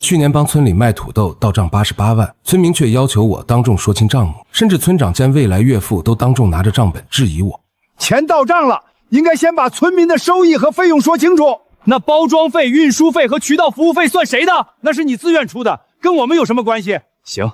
去年帮村里卖土豆到账88万，村民却要求我当众说清账目，甚至村长兼未来岳父都当众拿着账本质疑我。钱到账了，应该先把村民的收益和费用说清楚。那包装费、运输费和渠道服务费算谁的？那是你自愿出的，跟我们有什么关系？行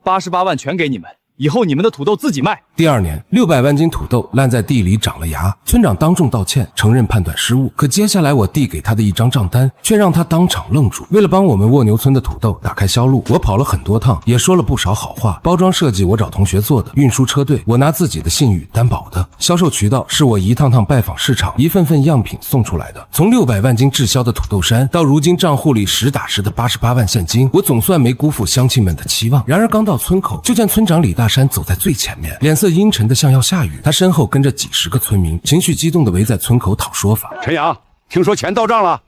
，88万全给你们，以后你们的土豆自己卖。第二年，600万斤土豆烂在地里长了芽，村长当众道歉，承认判断失误。可接下来我递给他的一张账单，却让他当场愣住。为了帮我们蜗牛村的土豆打开销路，我跑了很多趟，也说了不少好话。包装设计我找同学做的，运输车队我拿自己的信誉担保的，销售渠道是我一趟趟拜访市场，一份份样品送出来的。从600万斤滞销的土豆山，到如今账户里实打实的88万现金，我总算没辜负乡亲们的期望。然而刚到村口，就见村长李大山走在最前面，脸色阴沉的像要下雨，他身后跟着几十个村民，情绪激动的围在村口讨说法。陈阳，听说钱到账了？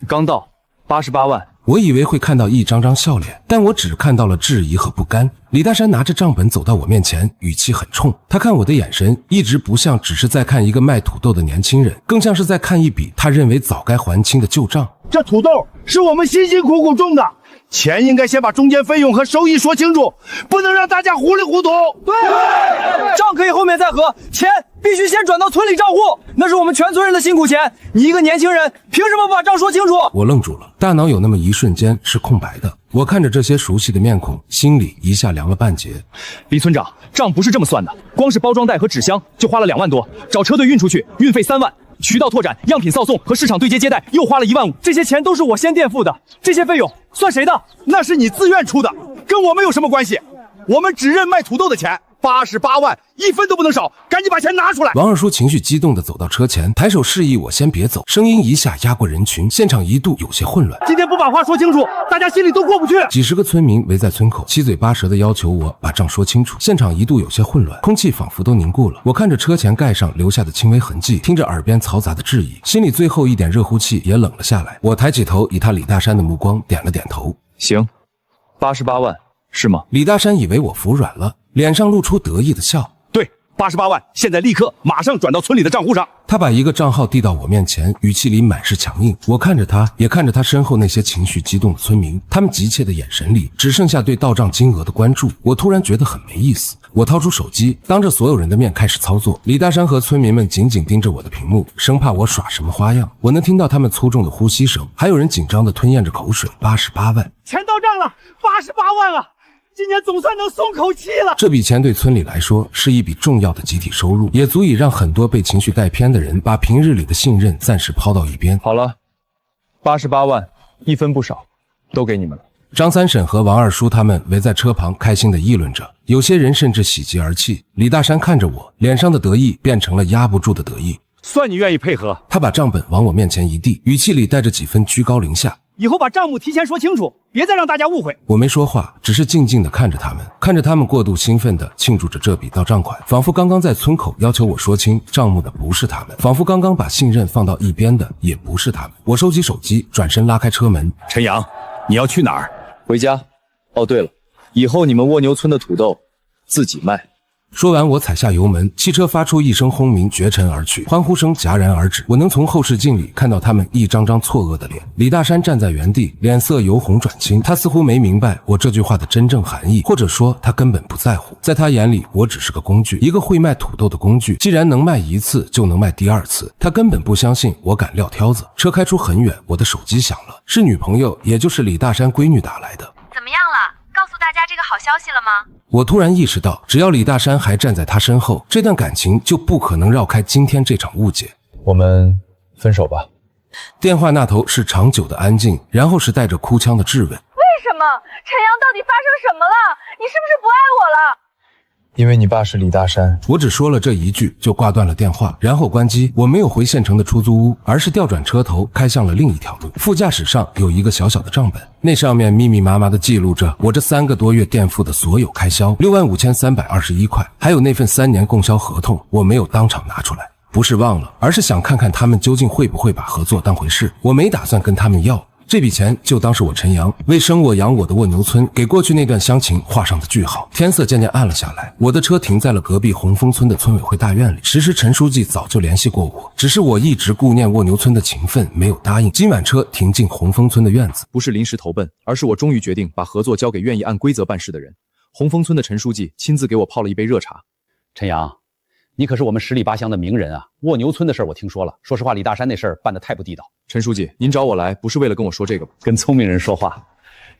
刚到88万。我以为会看到一张张笑脸，但我只看到了质疑和不甘。李大山拿着账本走到我面前，语气很冲。他看我的眼神一直不像只是在看一个卖土豆的年轻人，更像是在看一笔他认为早该还清的旧账。这土豆是我们辛辛苦苦种的，钱应该先把中间费用和收益说清楚，不能让大家糊里糊涂。对，账可以后面再核，钱必须先转到村里账户，那是我们全村人的辛苦钱。你一个年轻人，凭什么不把账说清楚？我愣住了，大脑有那么一瞬间是空白的。我看着这些熟悉的面孔，心里一下凉了半截。李村长，账不是这么算的，光是包装袋和纸箱就花了2万多，找车队运出去，运费3万。渠道拓展、样品扫送和市场对接接待又花了1万5，这些钱都是我先垫付的，这些费用算谁的？那是你自愿出的，跟我们有什么关系？我们只认卖土豆的钱，88万，一分都不能少，赶紧把钱拿出来！王二叔情绪激动地走到车前，抬手示意我先别走，声音一下压过人群，现场一度有些混乱。今天不把话说清楚，大家心里都过不去。几十个村民围在村口，七嘴八舌地要求我把账说清楚，现场一度有些混乱，空气仿佛都凝固了。我看着车前盖上留下的轻微痕迹，听着耳边嘈杂的质疑，心里最后一点热乎气也冷了下来。我抬起头，以他李大山的目光点了点头。行，88万是吗？李大山以为我服软了，脸上露出得意的笑。对，88万，现在立刻马上转到村里的账户上。他把一个账号递到我面前，语气里满是强硬。我看着他，也看着他身后那些情绪激动的村民，他们急切的眼神里只剩下对到账金额的关注。我突然觉得很没意思。我掏出手机，当着所有人的面开始操作。李大山和村民们紧紧盯着我的屏幕，生怕我耍什么花样。我能听到他们粗重的呼吸声，还有人紧张的吞咽着口水。88万，钱到账了，88万啊！今年总算能松口气了。这笔钱对村里来说是一笔重要的集体收入，也足以让很多被情绪带偏的人把平日里的信任暂时抛到一边。好了，88万，一分不少，都给你们了。张三婶和王二叔他们围在车旁开心地议论着，有些人甚至喜极而泣。李大山看着我，脸上的得意变成了压不住的得意。算你愿意配合。他把账本往我面前一递，语气里带着几分居高临下。以后把账目提前说清楚，别再让大家误会。我没说话，只是静静地看着他们，看着他们过度兴奋地庆祝着这笔到账款，仿佛刚刚在村口要求我说清账目的不是他们，仿佛刚刚把信任放到一边的也不是他们。我收起手机，转身拉开车门。陈阳，你要去哪儿？回家。哦，对了，以后你们蜗牛村的土豆自己卖。说完，我踩下油门，汽车发出一声轰鸣，绝尘而去，欢呼声戛然而止。我能从后视镜里看到他们一张张错愕的脸。李大山站在原地，脸色由红转青，他似乎没明白我这句话的真正含义，或者说他根本不在乎。在他眼里，我只是个工具，一个会卖土豆的工具。既然能卖一次，就能卖第二次。他根本不相信我敢撂挑子。车开出很远，我的手机响了，是女朋友，也就是李大山闺女打来的。怎么样了？告诉大家这个好消息了吗？我突然意识到，只要李大山还站在他身后，这段感情就不可能绕开今天这场误解。我们分手吧。电话那头是长久的安静，然后是带着哭腔的质问。为什么？陈阳到底发生什么了？你是不是不爱我了？因为你爸是李大山。我只说了这一句就挂断了电话，然后关机。我没有回县城的出租屋，而是调转车头开向了另一条路。副驾驶上有一个小小的账本，那上面密密麻麻地记录着我这3个多月垫付的所有开销，65321块，还有那份3年供销合同，我没有当场拿出来。不是忘了，而是想看看他们究竟会不会把合作当回事。我没打算跟他们要，这笔钱就当是我陈阳为生我养我的蜗牛村给过去那段乡情画上的句号。天色渐渐暗了下来，我的车停在了隔壁红枫村的村委会大院里。其实陈书记早就联系过我，只是我一直顾念蜗牛村的情分，没有答应。今晚车停进红枫村的院子，不是临时投奔，而是我终于决定把合作交给愿意按规则办事的人。红枫村的陈书记亲自给我泡了一杯热茶。陈阳，你可是我们十里八乡的名人啊！蜗牛村的事我听说了，说实话，李大山那事办得太不地道。陈书记，您找我来不是为了跟我说这个吧？跟聪明人说话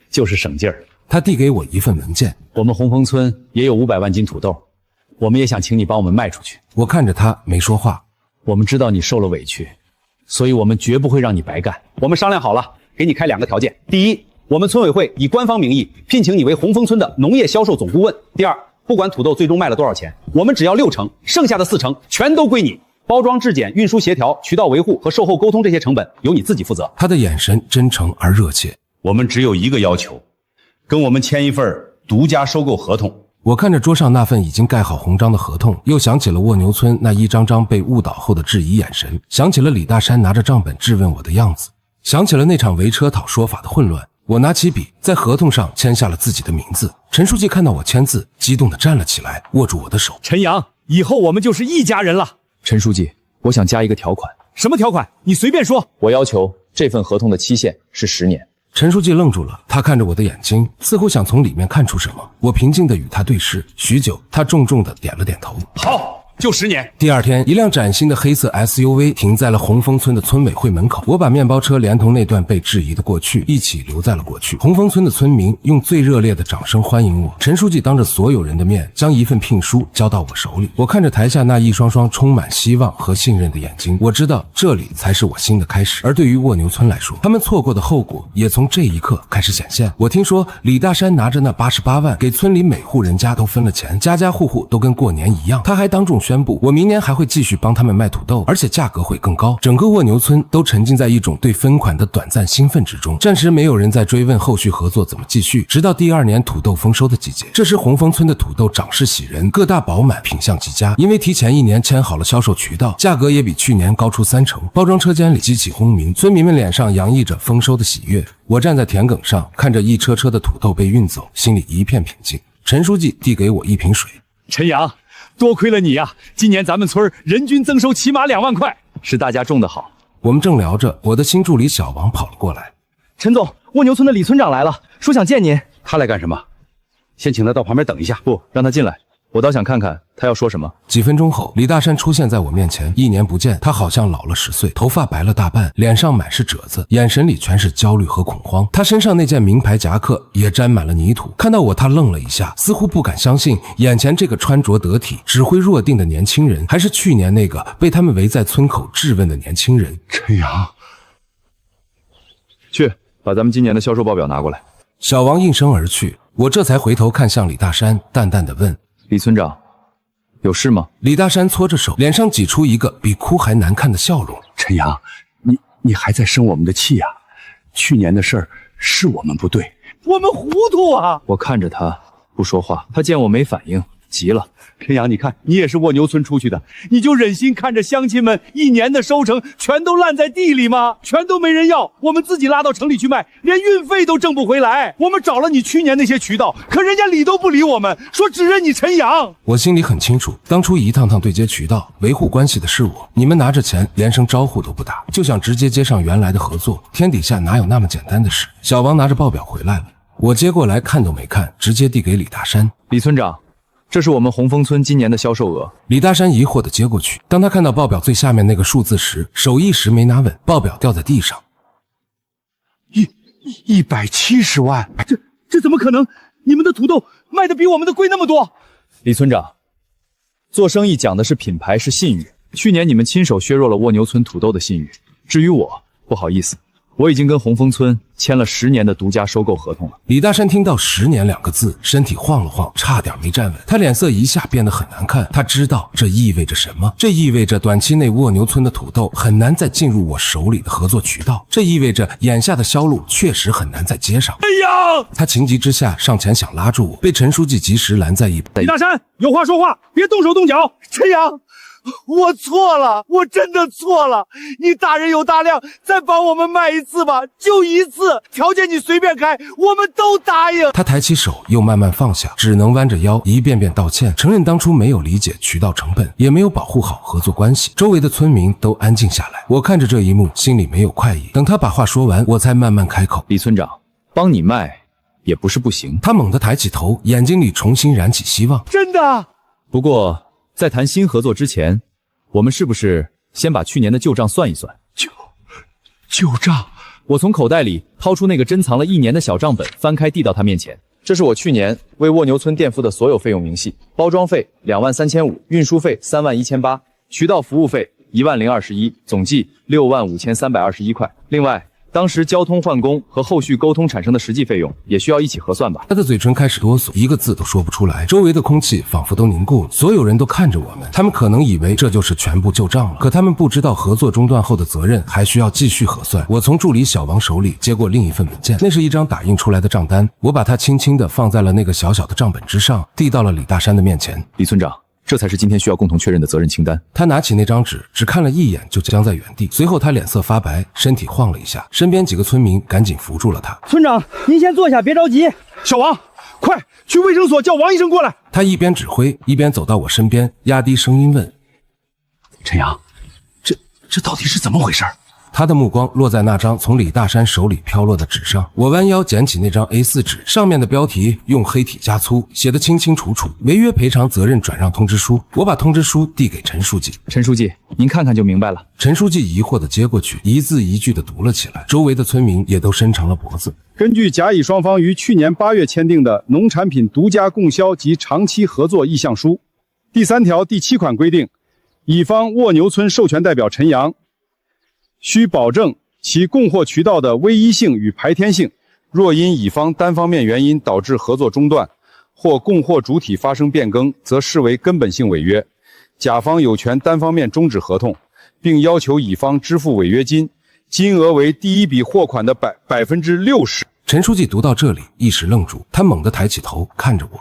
就是省劲儿。他递给我一份文件，我们红枫村也有500万斤土豆，我们也想请你帮我们卖出去。我看着他没说话。我们知道你受了委屈，所以我们绝不会让你白干。我们商量好了，给你开2个条件：第一，我们村委会以官方名义聘请你为红枫村的农业销售总顾问；第二，不管土豆最终卖了多少钱，我们只要60%，剩下的40%全都归你。包装、质检、运输协调、渠道维护和售后沟通这些成本由你自己负责。他的眼神真诚而热切。我们只有一个要求，跟我们签一份独家收购合同。我看着桌上那份已经盖好红章的合同，又想起了蜗牛村那一张张被误导后的质疑眼神，想起了李大山拿着账本质问我的样子，想起了那场围车讨说法的混乱。我拿起笔，在合同上签下了自己的名字。陈书记看到我签字，激动地站了起来，握住我的手。陈阳，以后我们就是一家人了。陈书记，我想加一个条款。什么条款？你随便说。我要求这份合同的期限是10年。陈书记愣住了，他看着我的眼睛，似乎想从里面看出什么。我平静地与他对视，许久，他重重地点了点头。好，就10年。第二天，一辆崭新的黑色 SUV 停在了红枫村的村委会门口。我把面包车连同那段被质疑的过去一起留在了过去。红枫村的村民用最热烈的掌声欢迎我。陈书记当着所有人的面将一份聘书交到我手里。我看着台下那一双双充满希望和信任的眼睛，我知道这里才是我新的开始。而对于蜗牛村来说，他们错过的后果也从这一刻开始显现。我听说李大山拿着那88万给村里每户人家都分了钱，家家户户都跟过年一样。他还当众宣布，我明年还会继续帮他们卖土豆，而且价格会更高。整个蜗牛村都沉浸在一种对分款的短暂兴奋之中，暂时没有人在追问后续合作怎么继续。直到第2年土豆丰收的季节，这时红枫村的土豆长势喜人，各大饱满，品相极佳。因为提前1年签好了销售渠道，价格也比去年高出30%。包装车间里激起轰鸣，村民们脸上洋溢着丰收的喜悦。我站在田埂上，看着一车车的土豆被运走，心里一片平静。陈书记递给我一瓶水。陈阳，多亏了你呀！今年咱们村人均增收起码2万块，是大家种的好。我们正聊着，我的新助理小王跑了过来。陈总，蜗牛村的李村长来了，说想见您。他来干什么？先请他到旁边等一下。不，让他进来，我倒想看看他要说什么。几分钟后，李大山出现在我面前。1年不见，他好像老了10岁，头发白了大半，脸上满是褶子，眼神里全是焦虑和恐慌。他身上那件名牌夹克也沾满了泥土。看到我，他愣了一下，似乎不敢相信眼前这个穿着得体、指挥若定的年轻人，还是去年那个被他们围在村口质问的年轻人。陈阳，去把咱们今年的销售报表拿过来。小王应声而去，我这才回头看向李大山，淡淡的问：李村长，有事吗？李大山搓着手，脸上挤出一个比哭还难看的笑容。陈阳，你还在生我们的气呀？去年的事儿是我们不对，我们糊涂啊！我看着他不说话，他见我没反应，急了。陈阳，你看，你也是蜗牛村出去的，你就忍心看着乡亲们1年的收成全都烂在地里吗？全都没人要，我们自己拉到城里去卖，连运费都挣不回来。我们找了你去年那些渠道，可人家理都不理我们，说只认你陈阳。我心里很清楚，当初一趟趟对接渠道、维护关系的是我，你们拿着钱连声招呼都不打，就想直接接上原来的合作，天底下哪有那么简单的事？小王拿着报表回来了，我接过来看都没看，直接递给李大山。李村长，这是我们红枫村今年的销售额。李大山疑惑地接过去，当他看到报表最下面那个数字时，手一时没拿稳，报表掉在地上。170万，这怎么可能？你们的土豆卖的比我们的贵那么多。李村长，做生意讲的是品牌，是信誉。去年你们亲手削弱了蜗牛村土豆的信誉。至于我，不好意思，我已经跟红枫村签了10年的独家收购合同了。李大山听到10年2个字，身体晃了晃，差点没站稳。他脸色一下变得很难看，他知道这意味着什么。这意味着短期内蜗牛村的土豆很难再进入我手里的合作渠道，这意味着眼下的销路确实很难再接上。哎呀！他情急之下上前想拉住我，被陈书记及时拦在一旁。李大山，有话说话，别动手动脚。陈阳，我错了，我真的错了。你大人有大量，再帮我们卖一次吧，就一次，条件你随便开，我们都答应。他抬起手，又慢慢放下，只能弯着腰一遍遍道歉，承认当初没有理解渠道成本，也没有保护好合作关系。周围的村民都安静下来，我看着这一幕，心里没有快意。等他把话说完，我才慢慢开口：李村长，帮你卖也不是不行。他猛地抬起头，眼睛里重新燃起希望。真的？不过在谈新合作之前，我们是不是先把去年的旧账算一算？旧账？我从口袋里掏出那个珍藏了1年的小账本，翻开递到他面前。这是我去年为蜗牛村垫付的所有费用明细：包装费23500，运输费31800，渠道服务费10021，总计65321块。另外，当时交通换工和后续沟通产生的实际费用也需要一起核算吧。他的嘴唇开始哆嗦，一个字都说不出来。周围的空气仿佛都凝固了，所有人都看着我们，他们可能以为这就是全部旧账了，可他们不知道合作中断后的责任还需要继续核算。我从助理小王手里接过另一份文件，那是一张打印出来的账单，我把它轻轻地放在了那个小小的账本之上，递到了李大山的面前。李村长，这才是今天需要共同确认的责任清单。他拿起那张纸，只看了一眼就僵在原地，随后他脸色发白，身体晃了一下，身边几个村民赶紧扶住了他。村长，您先坐下，别着急。小王，快去卫生所叫王医生过来。他一边指挥，一边走到我身边，压低声音问：陈阳，这到底是怎么回事？他的目光落在那张从李大山手里飘落的纸上，我弯腰捡起那张 A4 纸，上面的标题用黑体加粗，写得清清楚楚：违约赔偿责任转让通知书。我把通知书递给陈书记。陈书记，您看看就明白了。陈书记疑惑地接过去，一字一句地读了起来，周围的村民也都伸长了脖子。根据甲乙双方于去年8月签订的农产品独家供销及长期合作意向书第3条第7款规定，乙方蜗牛村授权代表陈阳需保证其供货渠道的唯一性与排天性，若因乙方单方面原因导致合作中断或供货主体发生变更，则视为根本性违约，甲方有权单方面终止合同，并要求乙方支付违约金，金额为第一笔货款的60%。陈书记读到这里一时愣住，他猛地抬起头看着我。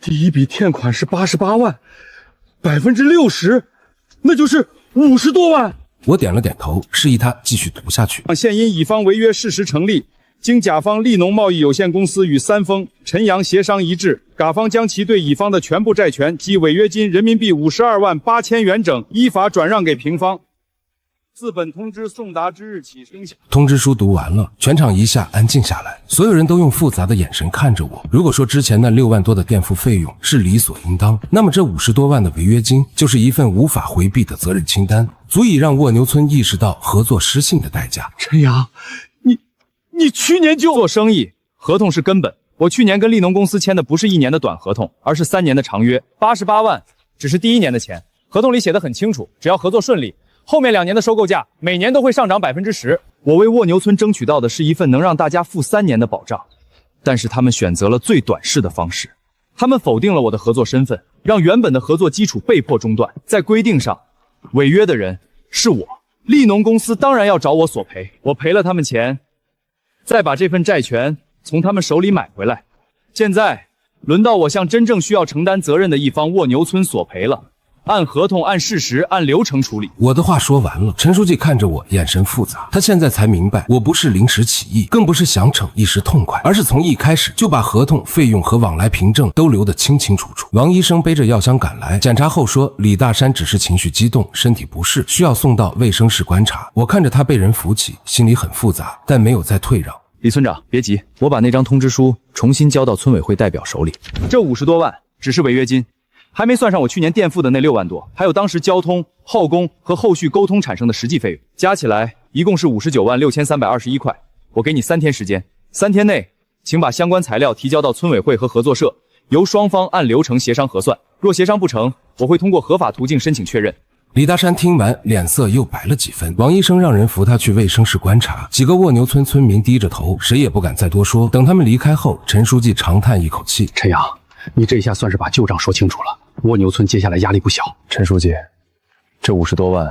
第一笔欠款是88万，60%，那就是50多万。我点了点头，示意他继续读下去。现因乙方违约事实成立，经甲方利农贸易有限公司与三丰、陈阳协商一致，甲方将其对乙方的全部债权及违约金人民币52万8千元整依法转让给平方。自本通知送达之日起生效。通知书读完了，全场一下安静下来，所有人都用复杂的眼神看着我。如果说之前那6万多的垫付费用是理所应当，那么这50多万的违约金就是一份无法回避的责任清单，足以让蜗牛村意识到合作失信的代价。陈阳，你去年就做生意，合同是根本。我去年跟利农公司签的不是1年的短合同，而是3年的长约，88万只是第1年的钱。合同里写得很清楚，只要合作顺利，后面2年的收购价每年都会上涨10%。我为蜗牛村争取到的是一份能让大家付3年的保障，但是他们选择了最短视的方式，他们否定了我的合作身份，让原本的合作基础被迫中断。在规定上，违约的人是我，利农公司当然要找我索赔，我赔了他们钱，再把这份债权从他们手里买回来。现在轮到我向真正需要承担责任的一方蜗牛村索赔了。按合同、按事实、按流程处理。我的话说完了，陈书记看着我，眼神复杂。他现在才明白，我不是临时起意，更不是想逞一时痛快，而是从一开始就把合同、费用和往来凭证都留得清清楚楚。王医生背着药箱赶来，检查后说李大山只是情绪激动，身体不适，需要送到卫生室观察。我看着他被人扶起，心里很复杂，但没有再退让。李村长，别急，我把那张通知书重新交到村委会代表手里。这50多万只是违约金，还没算上我去年垫付的那6万多，还有当时交通、后工和后续沟通产生的实际费用，加起来一共是59万6321块。我给你3天时间，3天内请把相关材料提交到村委会和合作社，由双方按流程协商核算。若协商不成，我会通过合法途径申请确认。李大山听完，脸色又白了几分。王医生让人扶他去卫生室观察，几个蜗牛村村民低着头，谁也不敢再多说。等他们离开后，陈书记长叹一口气：陈阳，你这下算是把旧账说清楚了。蜗牛村接下来压力不小。陈书记，这50多万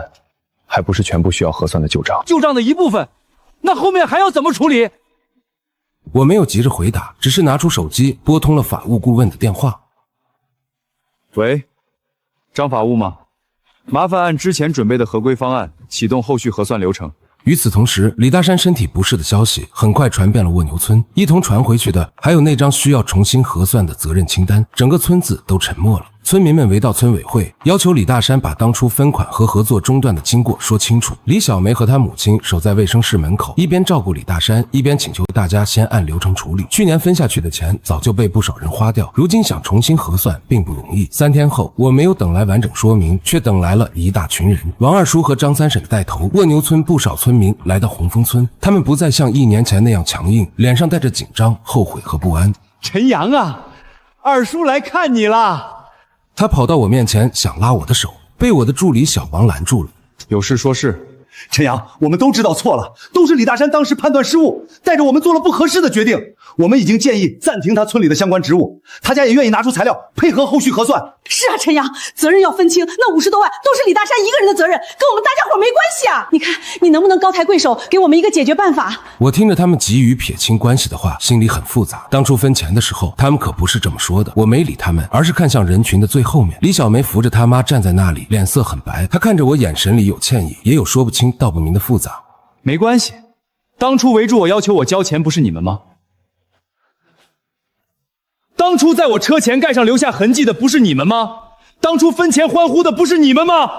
还不是全部需要核算的旧账，旧账的一部分，那后面还要怎么处理？我没有急着回答，只是拿出手机拨通了法务顾问的电话。喂，张法务吗？麻烦按之前准备的合规方案启动后续核算流程。与此同时，李大山身体不适的消息很快传遍了蜗牛村，一同传回去的还有那张需要重新核算的责任清单。整个村子都沉默了。村民们围到村委会，要求李大山把当初分款和合作中断的经过说清楚。李小梅和她母亲守在卫生室门口，一边照顾李大山，一边请求大家先按流程处理。去年分下去的钱早就被不少人花掉，如今想重新核算并不容易。3天后，我没有等来完整说明，却等来了一大群人。王二叔和张三婶带头，蜗牛村不少村民来到红枫村，他们不再像1年前那样强硬，脸上带着紧张、后悔和不安。陈阳啊，二叔来看你了。他跑到我面前想拉我的手，被我的助理小王拦住了。有事说事。陈阳，我们都知道错了，都是李大山当时判断失误，带着我们做了不合适的决定。我们已经建议暂停他村里的相关职务，他家也愿意拿出材料配合后续核算。是啊，陈阳，责任要分清，那50多万都是李大山一个人的责任，跟我们大家伙没关系啊！你看，你能不能高抬贵手，给我们一个解决办法？我听着他们急于撇清关系的话，心里很复杂。当初分钱的时候，他们可不是这么说的。我没理他们，而是看向人群的最后面。李小梅扶着他妈站在那里，脸色很白。她看着我，眼神里有歉意，也有说不清道不明的复杂。没关系，当初围住我要求我交钱不是你们吗？当初在我车前盖上留下痕迹的不是你们吗？当初分钱欢呼的不是你们吗？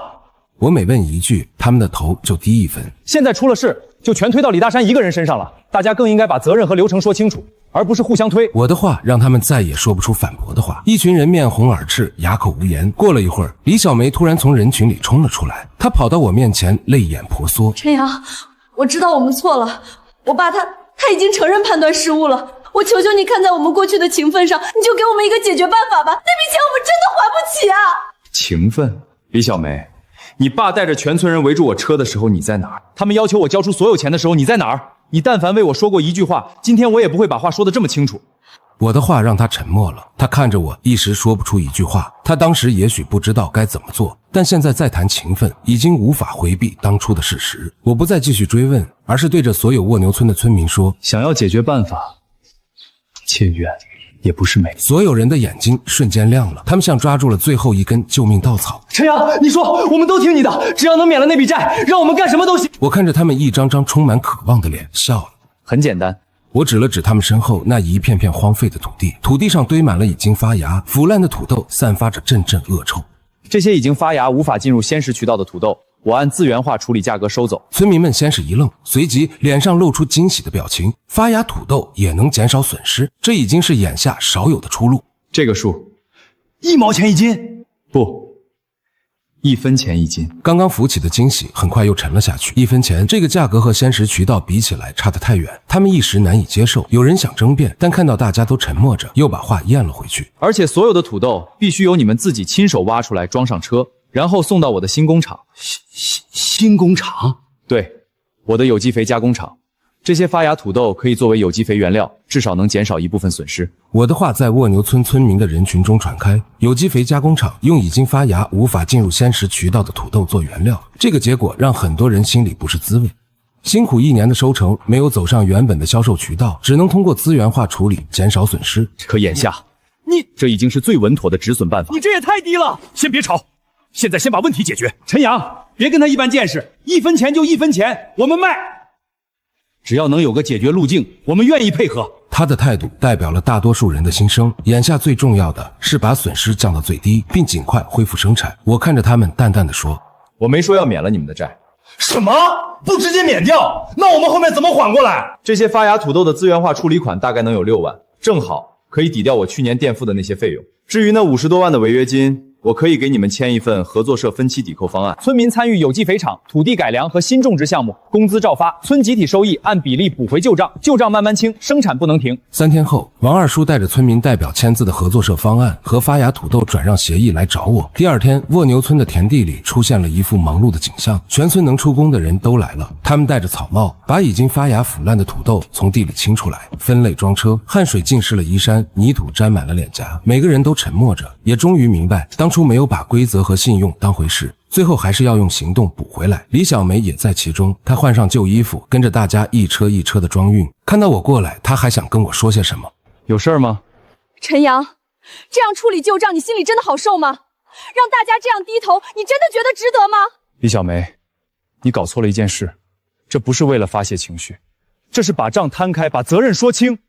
我每问一句，他们的头就低1分。现在出了事，就全推到李大山一个人身上了。大家更应该把责任和流程说清楚，而不是互相推。我的话让他们再也说不出反驳的话。一群人面红耳赤，哑口无言。过了一会儿，李小梅突然从人群里冲了出来，她跑到我面前，泪眼婆娑。陈阳，我知道我们错了，我爸他已经承认判断失误了。我求求你，看在我们过去的情分上，你就给我们一个解决办法吧。那笔钱我们真的还不起啊！情分？李小梅，你爸带着全村人围住我车的时候，你在哪儿？他们要求我交出所有钱的时候，你在哪儿？你但凡为我说过一句话，今天我也不会把话说得这么清楚。我的话让他沉默了，他看着我，一时说不出一句话。他当时也许不知道该怎么做，但现在再谈情分，已经无法回避当初的事实。我不再继续追问，而是对着所有蜗牛村的村民说：想要解决办法，切远也不是美。所有人的眼睛瞬间亮了，他们像抓住了最后一根救命稻草。陈阳，你说，我们都听你的，只要能免了那笔债，让我们干什么都行。我看着他们一张张充满渴望的脸，笑了。很简单。我指了指他们身后那一片片荒废的土地，土地上堆满了已经发芽、腐烂的土豆，散发着阵阵恶臭。这些已经发芽、无法进入鲜食渠道的土豆，我按资源化处理价格收走。村民们先是一愣，随即脸上露出惊喜的表情。发芽土豆也能减少损失，这已经是眼下少有的出路。这个数，1毛钱一斤？不，1分钱一斤。刚刚浮起的惊喜很快又沉了下去。1分钱这个价格和鲜食渠道比起来差得太远，他们一时难以接受。有人想争辩，但看到大家都沉默着，又把话咽了回去。而且所有的土豆必须由你们自己亲手挖出来，装上车，然后送到我的新工厂。新工厂？对，我的有机肥加工厂。这些发芽土豆可以作为有机肥原料，至少能减少一部分损失。我的话在蜗牛村村民的人群中传开，有机肥加工厂用已经发芽、无法进入鲜食渠道的土豆做原料，这个结果让很多人心里不是滋味。辛苦1年的收成没有走上原本的销售渠道，只能通过资源化处理减少损失。可眼下，这已经是最稳妥的止损办法。你这也太低了！先别吵，现在先把问题解决。陈阳，别跟他一般见识，1分钱就1分钱，我们卖。只要能有个解决路径，我们愿意配合。他的态度代表了大多数人的心声。眼下最重要的是把损失降到最低，并尽快恢复生产。我看着他们，淡淡的说：我没说要免了你们的债。什么？不直接免掉？那我们后面怎么缓过来？这些发芽土豆的资源化处理款大概能有6万，正好可以抵掉我去年垫付的那些费用。至于那50多万的违约金，我可以给你们签一份合作社分期抵扣方案。村民参与有机肥厂、土地改良和新种植项目，工资照发，村集体收益按比例补回旧账，旧账慢慢清，生产不能停。3天后，王二叔带着村民代表签字的合作社方案和发芽土豆转让协议来找我。第2天，蜗牛村的田地里出现了一副忙碌的景象，全村能出工的人都来了，他们戴着草帽，把已经发芽腐烂的土豆从地里清出来，分类装车，汗水浸湿了衣衫，泥土沾满了脸颊，每个人都沉默着，也终于明白当初没有把规则和信用当回事，最后还是要用行动补回来。李小梅也在其中，她换上旧衣服，跟着大家一车一车的装运。看到我过来，她还想跟我说些什么。有事吗？陈阳，这样处理旧账，你心里真的好受吗？让大家这样低头，你真的觉得值得吗？李小梅，你搞错了一件事，这不是为了发泄情绪，这是把账摊开，把责任说清。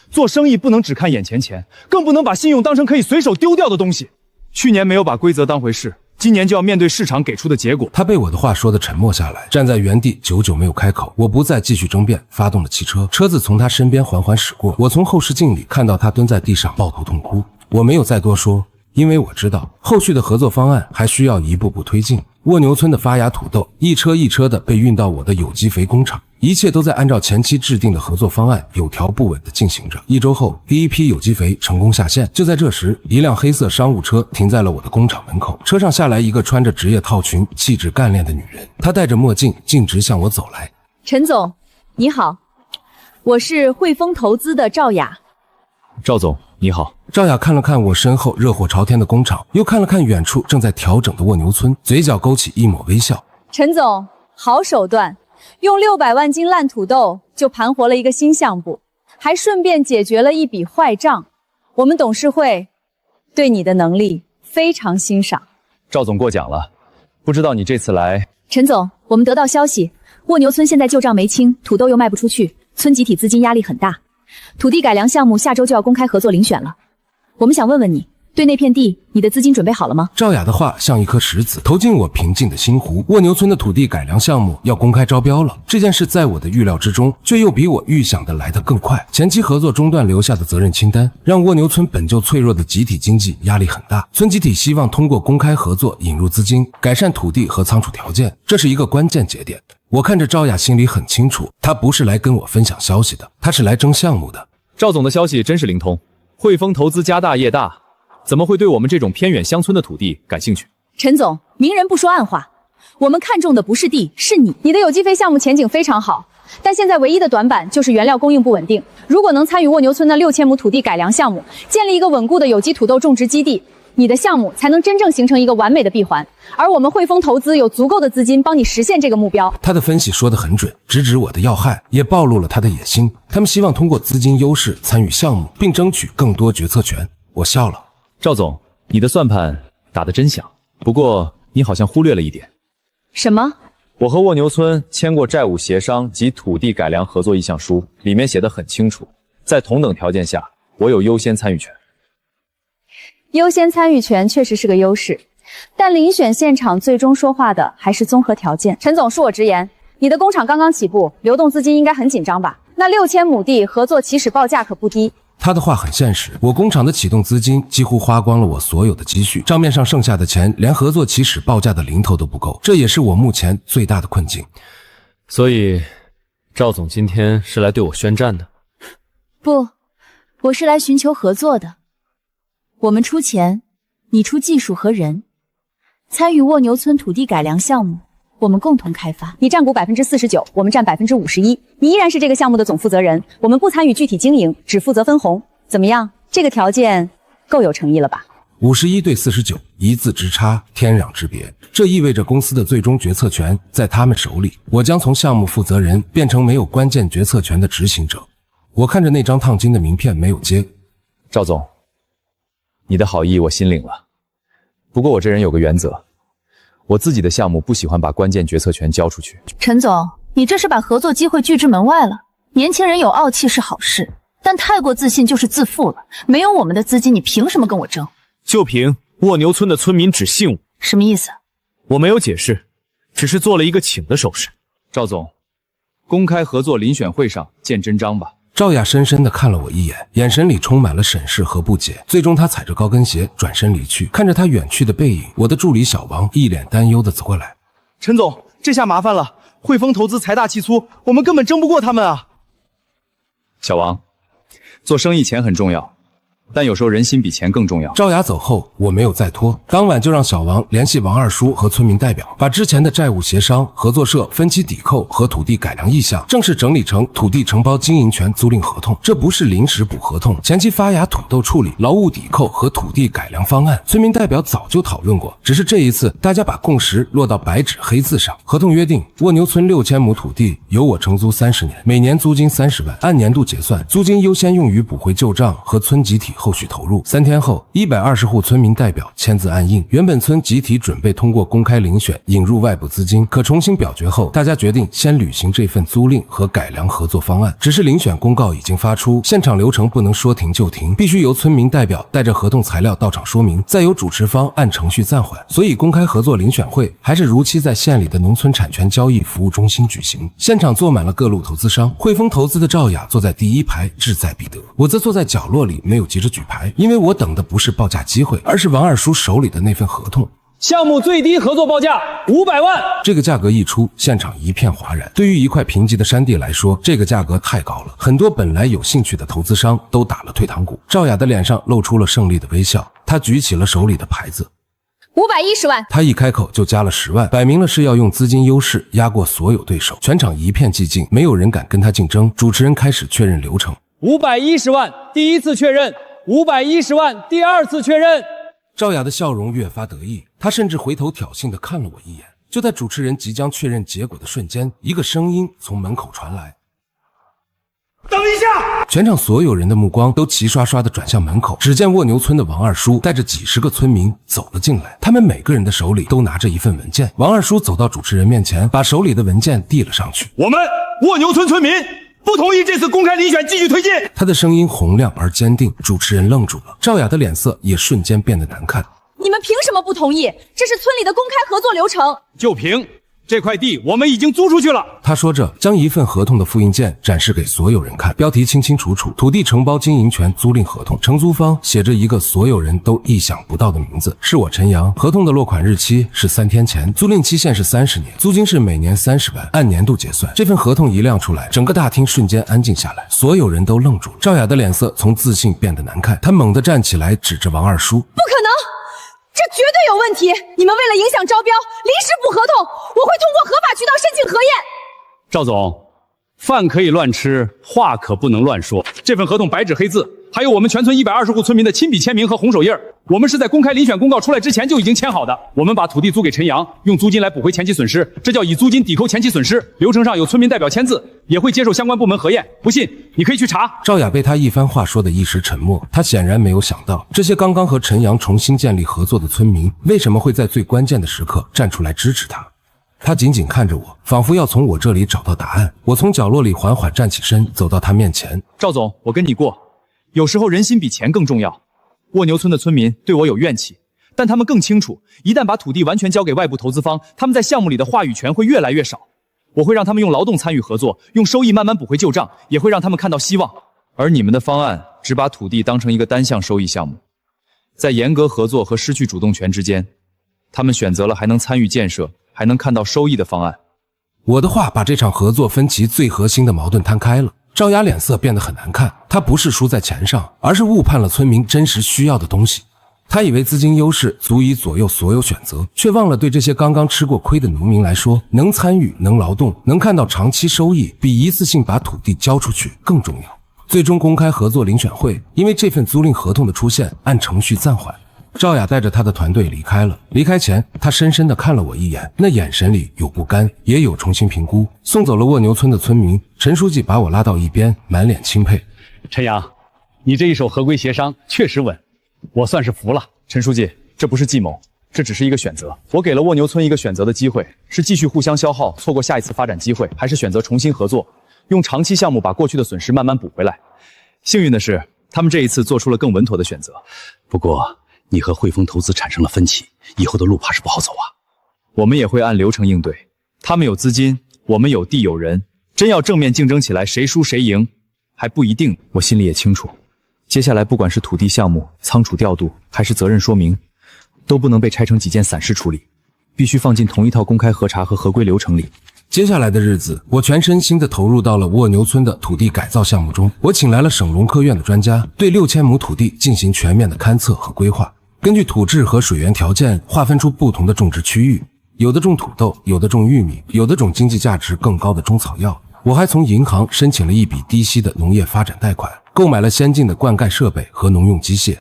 做生意不能只看眼前钱，更不能把信用当成可以随手丢掉的东西。去年没有把规则当回事，今年就要面对市场给出的结果。他被我的话说得沉默下来，站在原地久久没有开口。我不再继续争辩，发动了汽车，车子从他身边缓缓驶过。我从后视镜里看到他蹲在地上抱头痛哭。我没有再多说，因为我知道后续的合作方案还需要一步步推进。蜗牛村的发芽土豆一车一车的被运到我的有机肥工厂，一切都在按照前期制定的合作方案有条不紊的进行着。1周后，第一批有机肥成功下线。就在这时，一辆黑色商务车停在了我的工厂门口，车上下来一个穿着职业套裙、气质干练的女人，她戴着墨镜，径直向我走来。陈总，你好，我是汇丰投资的赵雅。赵总，你好。赵雅看了看我身后热火朝天的工厂，又看了看远处正在调整的蜗牛村，嘴角勾起一抹微笑。陈总，好手段，用600万斤烂土豆就盘活了一个新项目，还顺便解决了一笔坏账。我们董事会对你的能力非常欣赏。赵总过奖了，不知道你这次来……陈总，我们得到消息，蜗牛村现在旧账没清，土豆又卖不出去，村集体资金压力很大。土地改良项目下周就要公开合作遴选了，我们想问问你，对那片地，你的资金准备好了吗？赵雅的话像一颗石子投进我平静的心湖。蜗牛村的土地改良项目要公开招标了，这件事在我的预料之中，却又比我预想的来得更快。前期合作中断留下的责任清单，让蜗牛村本就脆弱的集体经济压力很大。村集体希望通过公开合作引入资金，改善土地和仓储条件，这是一个关键节点。我看着赵雅心里很清楚，她不是来跟我分享消息的，她是来争项目的。赵总的消息真是灵通，汇丰投资家大业大，怎么会对我们这种偏远乡村的土地感兴趣？陈总，明人不说暗话，我们看中的不是地，是你。你的有机肥项目前景非常好，但现在唯一的短板就是原料供应不稳定。如果能参与蜗牛村的6000亩土地改良项目，建立一个稳固的有机土豆种植基地，你的项目才能真正形成一个完美的闭环，而我们汇丰投资有足够的资金帮你实现这个目标。他的分析说得很准，直指我的要害，也暴露了他的野心。他们希望通过资金优势参与项目，并争取更多决策权。我笑了。赵总，你的算盘打得真响，不过你好像忽略了一点。什么？我和蜗牛村签过债务协商及土地改良合作意向书，里面写得很清楚，在同等条件下，我有优先参与权。优先参与权确实是个优势，但遴选现场最终说话的还是综合条件。陈总，恕我直言，你的工厂刚刚起步，流动资金应该很紧张吧？那6000亩地合作起始报价可不低。他的话很现实，我工厂的启动资金几乎花光了我所有的积蓄，账面上剩下的钱连合作起始报价的零头都不够，这也是我目前最大的困境。所以，赵总今天是来对我宣战的？不，我是来寻求合作的。我们出钱，你出技术和人，参与蜗牛村土地改良项目，我们共同开发。你占股49%，我们占51%，你依然是这个项目的总负责人，我们不参与具体经营，只负责分红。怎么样？这个条件够有诚意了吧？51对49，一字之差，天壤之别。这意味着公司的最终决策权在他们手里，我将从项目负责人变成没有关键决策权的执行者。我看着那张烫金的名片没有接。赵总，你的好意我心领了，不过我这人有个原则，我自己的项目不喜欢把关键决策权交出去。陈总，你这是把合作机会拒之门外了。年轻人有傲气是好事，但太过自信就是自负了。没有我们的资金，你凭什么跟我争？就凭蜗牛村的村民只信我。什么意思？我没有解释，只是做了一个请的手势。赵总，公开合作遴选会上见真章吧。赵雅深深地看了我一眼，眼神里充满了审视和不解。最终她踩着高跟鞋转身离去。看着她远去的背影，我的助理小王一脸担忧地走过来。陈总，这下麻烦了，汇丰投资财大气粗，我们根本争不过他们啊。小王，做生意钱很重要，但有时候人心比钱更重要。赵雅走后，我没有再拖，当晚就让小王联系王二叔和村民代表，把之前的债务协商、合作社分期抵扣和土地改良意向正式整理成土地承包经营权租赁合同。这不是临时补合同，前期发芽土豆处理、劳务抵扣和土地改良方案，村民代表早就讨论过，只是这一次大家把共识落到白纸黑字上。合同约定，蜗牛村6000亩土地由我承租30年，每年租金30万，按年度结算，租金优先用于补回旧账和村集体后续投入。3天后，120户村民代表签字按印，原本村集体准备通过公开遴选引入外部资金，可重新表决后，大家决定先履行这份租赁和改良合作方案。只是遴选公告已经发出，现场流程不能说停就停，必须由村民代表带着合同材料到场说明，再由主持方按程序暂缓。所以公开合作遴选会还是如期在县里的农村产权交易服务中心举行。现场坐满了各路投资商，汇丰投资的赵雅坐在第一排，志在必得。我则坐在角落里，没有急着举牌，因为我等的不是报价机会，而是王二叔手里的那份合同。项目最低合作报价500万。这个价格一出，现场一片哗然。对于一块贫瘠的山地来说，这个价格太高了，很多本来有兴趣的投资商都打了退堂鼓。赵雅的脸上露出了胜利的微笑，她举起了手里的牌子。510万。他一开口就加了10万，摆明了是要用资金优势压过所有对手。全场一片寂静，没有人敢跟他竞争。主持人开始确认流程。510万，第一次确认；510万，第二次确认。赵雅的笑容越发得意，她甚至回头挑衅地看了我一眼。就在主持人即将确认结果的瞬间，一个声音从门口传来。等一下！全场所有人的目光都齐刷刷地转向门口，只见蜗牛村的王二叔带着几十个村民走了进来，他们每个人的手里都拿着一份文件。王二叔走到主持人面前，把手里的文件递了上去。我们蜗牛村村民不同意这次公开遴选继续推进。他的声音洪亮而坚定，主持人愣住了，赵雅的脸色也瞬间变得难看。你们凭什么不同意？这是村里的公开合作流程。就凭这块地我们已经租出去了。他说着，将一份合同的复印件展示给所有人看，标题清清楚楚：土地承包经营权租赁合同，承租方写着一个所有人都意想不到的名字，是我陈阳。合同的落款日期是3天前，租赁期限是30年，租金是每年30万，按年度结算。这份合同一亮出来，整个大厅瞬间安静下来，所有人都愣住了。赵雅的脸色从自信变得难看，她猛地站起来，指着王二叔：不可能！这绝对有问题！你们为了影响招标，临时补合同，我会通过合法渠道申请核验。赵总，饭可以乱吃，话可不能乱说。这份合同白纸黑字，还有我们全村120户村民的亲笔签名和红手印，我们是在公开遴选公告出来之前就已经签好的。我们把土地租给陈阳，用租金来补回前期损失，这叫以租金抵扣前期损失。流程上有村民代表签字，也会接受相关部门核验。不信你可以去查。赵雅被他一番话说的一时沉默，他显然没有想到，这些刚刚和陈阳重新建立合作的村民，为什么会在最关键的时刻站出来支持他。他紧紧看着我，仿佛要从我这里找到答案。我从角落里缓缓站起身，走到他面前。赵总，我跟你过，有时候人心比钱更重要。蜗牛村的村民对我有怨气，但他们更清楚，一旦把土地完全交给外部投资方，他们在项目里的话语权会越来越少。我会让他们用劳动参与合作，用收益慢慢补回旧账，也会让他们看到希望。而你们的方案只把土地当成一个单项收益项目，在严格合作和失去主动权之间，他们选择了还能参与建设，还能看到收益的方案。我的话把这场合作分歧最核心的矛盾摊开了。赵雅脸色变得很难看，她不是输在钱上，而是误判了村民真实需要的东西。她以为资金优势足以左右所有选择，却忘了对这些刚刚吃过亏的农民来说，能参与、能劳动、能看到长期收益，比一次性把土地交出去更重要。最终公开合作遴选会因为这份租赁合同的出现，按程序暂缓。赵雅带着她的团队离开了。离开前，她深深地看了我一眼，那眼神里有不甘，也有重新评估。送走了蜗牛村的村民，陈书记把我拉到一边，满脸钦佩：陈阳，你这一手合规协商确实稳，我算是服了。陈书记，这不是计谋，这只是一个选择。我给了蜗牛村一个选择的机会，是继续互相消耗，错过下一次发展机会，还是选择重新合作，用长期项目把过去的损失慢慢补回来。幸运的是，他们这一次做出了更稳妥的选择。不过你和汇丰投资产生了分歧，以后的路怕是不好走啊。我们也会按流程应对，他们有资金，我们有地有人，真要正面竞争起来，谁输谁赢还不一定。我心里也清楚，接下来不管是土地项目、仓储调度，还是责任说明，都不能被拆成几件散事处理，必须放进同一套公开核查和合规流程里。接下来的日子，我全身心地投入到了蜗牛村的土地改造项目中。我请来了省农科院的专家，对6000亩土地进行全面的勘测和规划，根据土质和水源条件划分出不同的种植区域，有的种土豆，有的种玉米，有的种经济价值更高的中草药。我还从银行申请了一笔低息的农业发展贷款，购买了先进的灌溉设备和农用机械。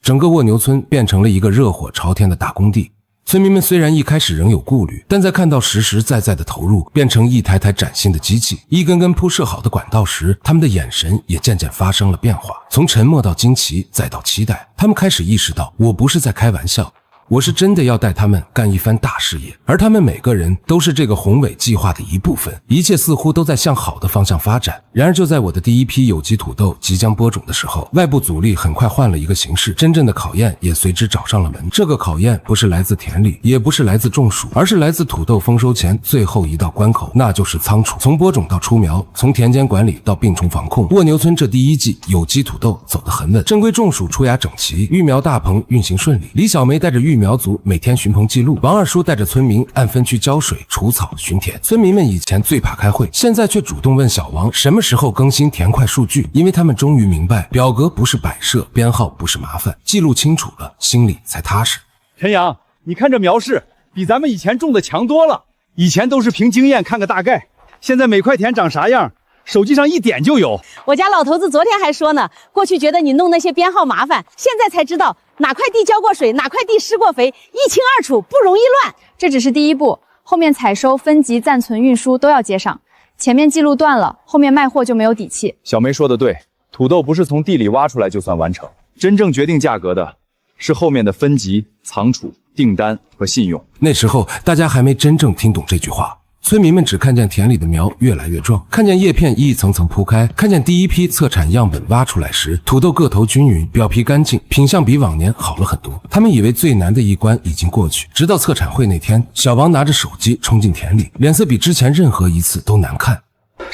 整个蜗牛村变成了一个热火朝天的大工地。村民们虽然一开始仍有顾虑，但在看到实实在在的投入变成一台台崭新的机器，一根根铺设好的管道时，他们的眼神也渐渐发生了变化，从沉默到惊奇，再到期待。他们开始意识到，我不是在开玩笑，我是真的要带他们干一番大事业，而他们每个人都是这个宏伟计划的一部分，一切似乎都在向好的方向发展。然而就在我的第一批有机土豆即将播种的时候，外部阻力很快换了一个形式，真正的考验也随之找上了门。这个考验不是来自田里，也不是来自种树，而是来自土豆丰收前最后一道关口，那就是仓储。从播种到出苗，从田间管理到病虫防控，蜗牛村这第一季有机土豆走得很稳，正规种树出芽整齐，育苗大棚运行顺利。李小梅带着育苗组每天巡棚记录，王二叔带着村民按分区浇水、除草、巡田。村民们以前最怕开会，现在却主动问小王什么时候更新田块数据，因为他们终于明白，表格不是摆设，编号不是麻烦，记录清楚了，心里才踏实。陈阳，你看这苗式比咱们以前种的强多了，以前都是凭经验看个大概，现在每块田长啥样，手机上一点就有。我家老头子昨天还说呢，过去觉得你弄那些编号麻烦，现在才知道哪块地浇过水，哪块地施过肥，一清二楚，不容易乱。这只是第一步，后面采收、分级、暂存、运输都要接上。前面记录断了，后面卖货就没有底气。小梅说的对，土豆不是从地里挖出来就算完成，真正决定价格的是后面的分级、仓储、订单和信用。那时候大家还没真正听懂这句话，村民们只看见田里的苗越来越壮，看见叶片一层层铺开，看见第一批测产样本挖出来时，土豆个头均匀，表皮干净，品相比往年好了很多。他们以为最难的一关已经过去，直到测产会那天，小王拿着手机冲进田里，脸色比之前任何一次都难看。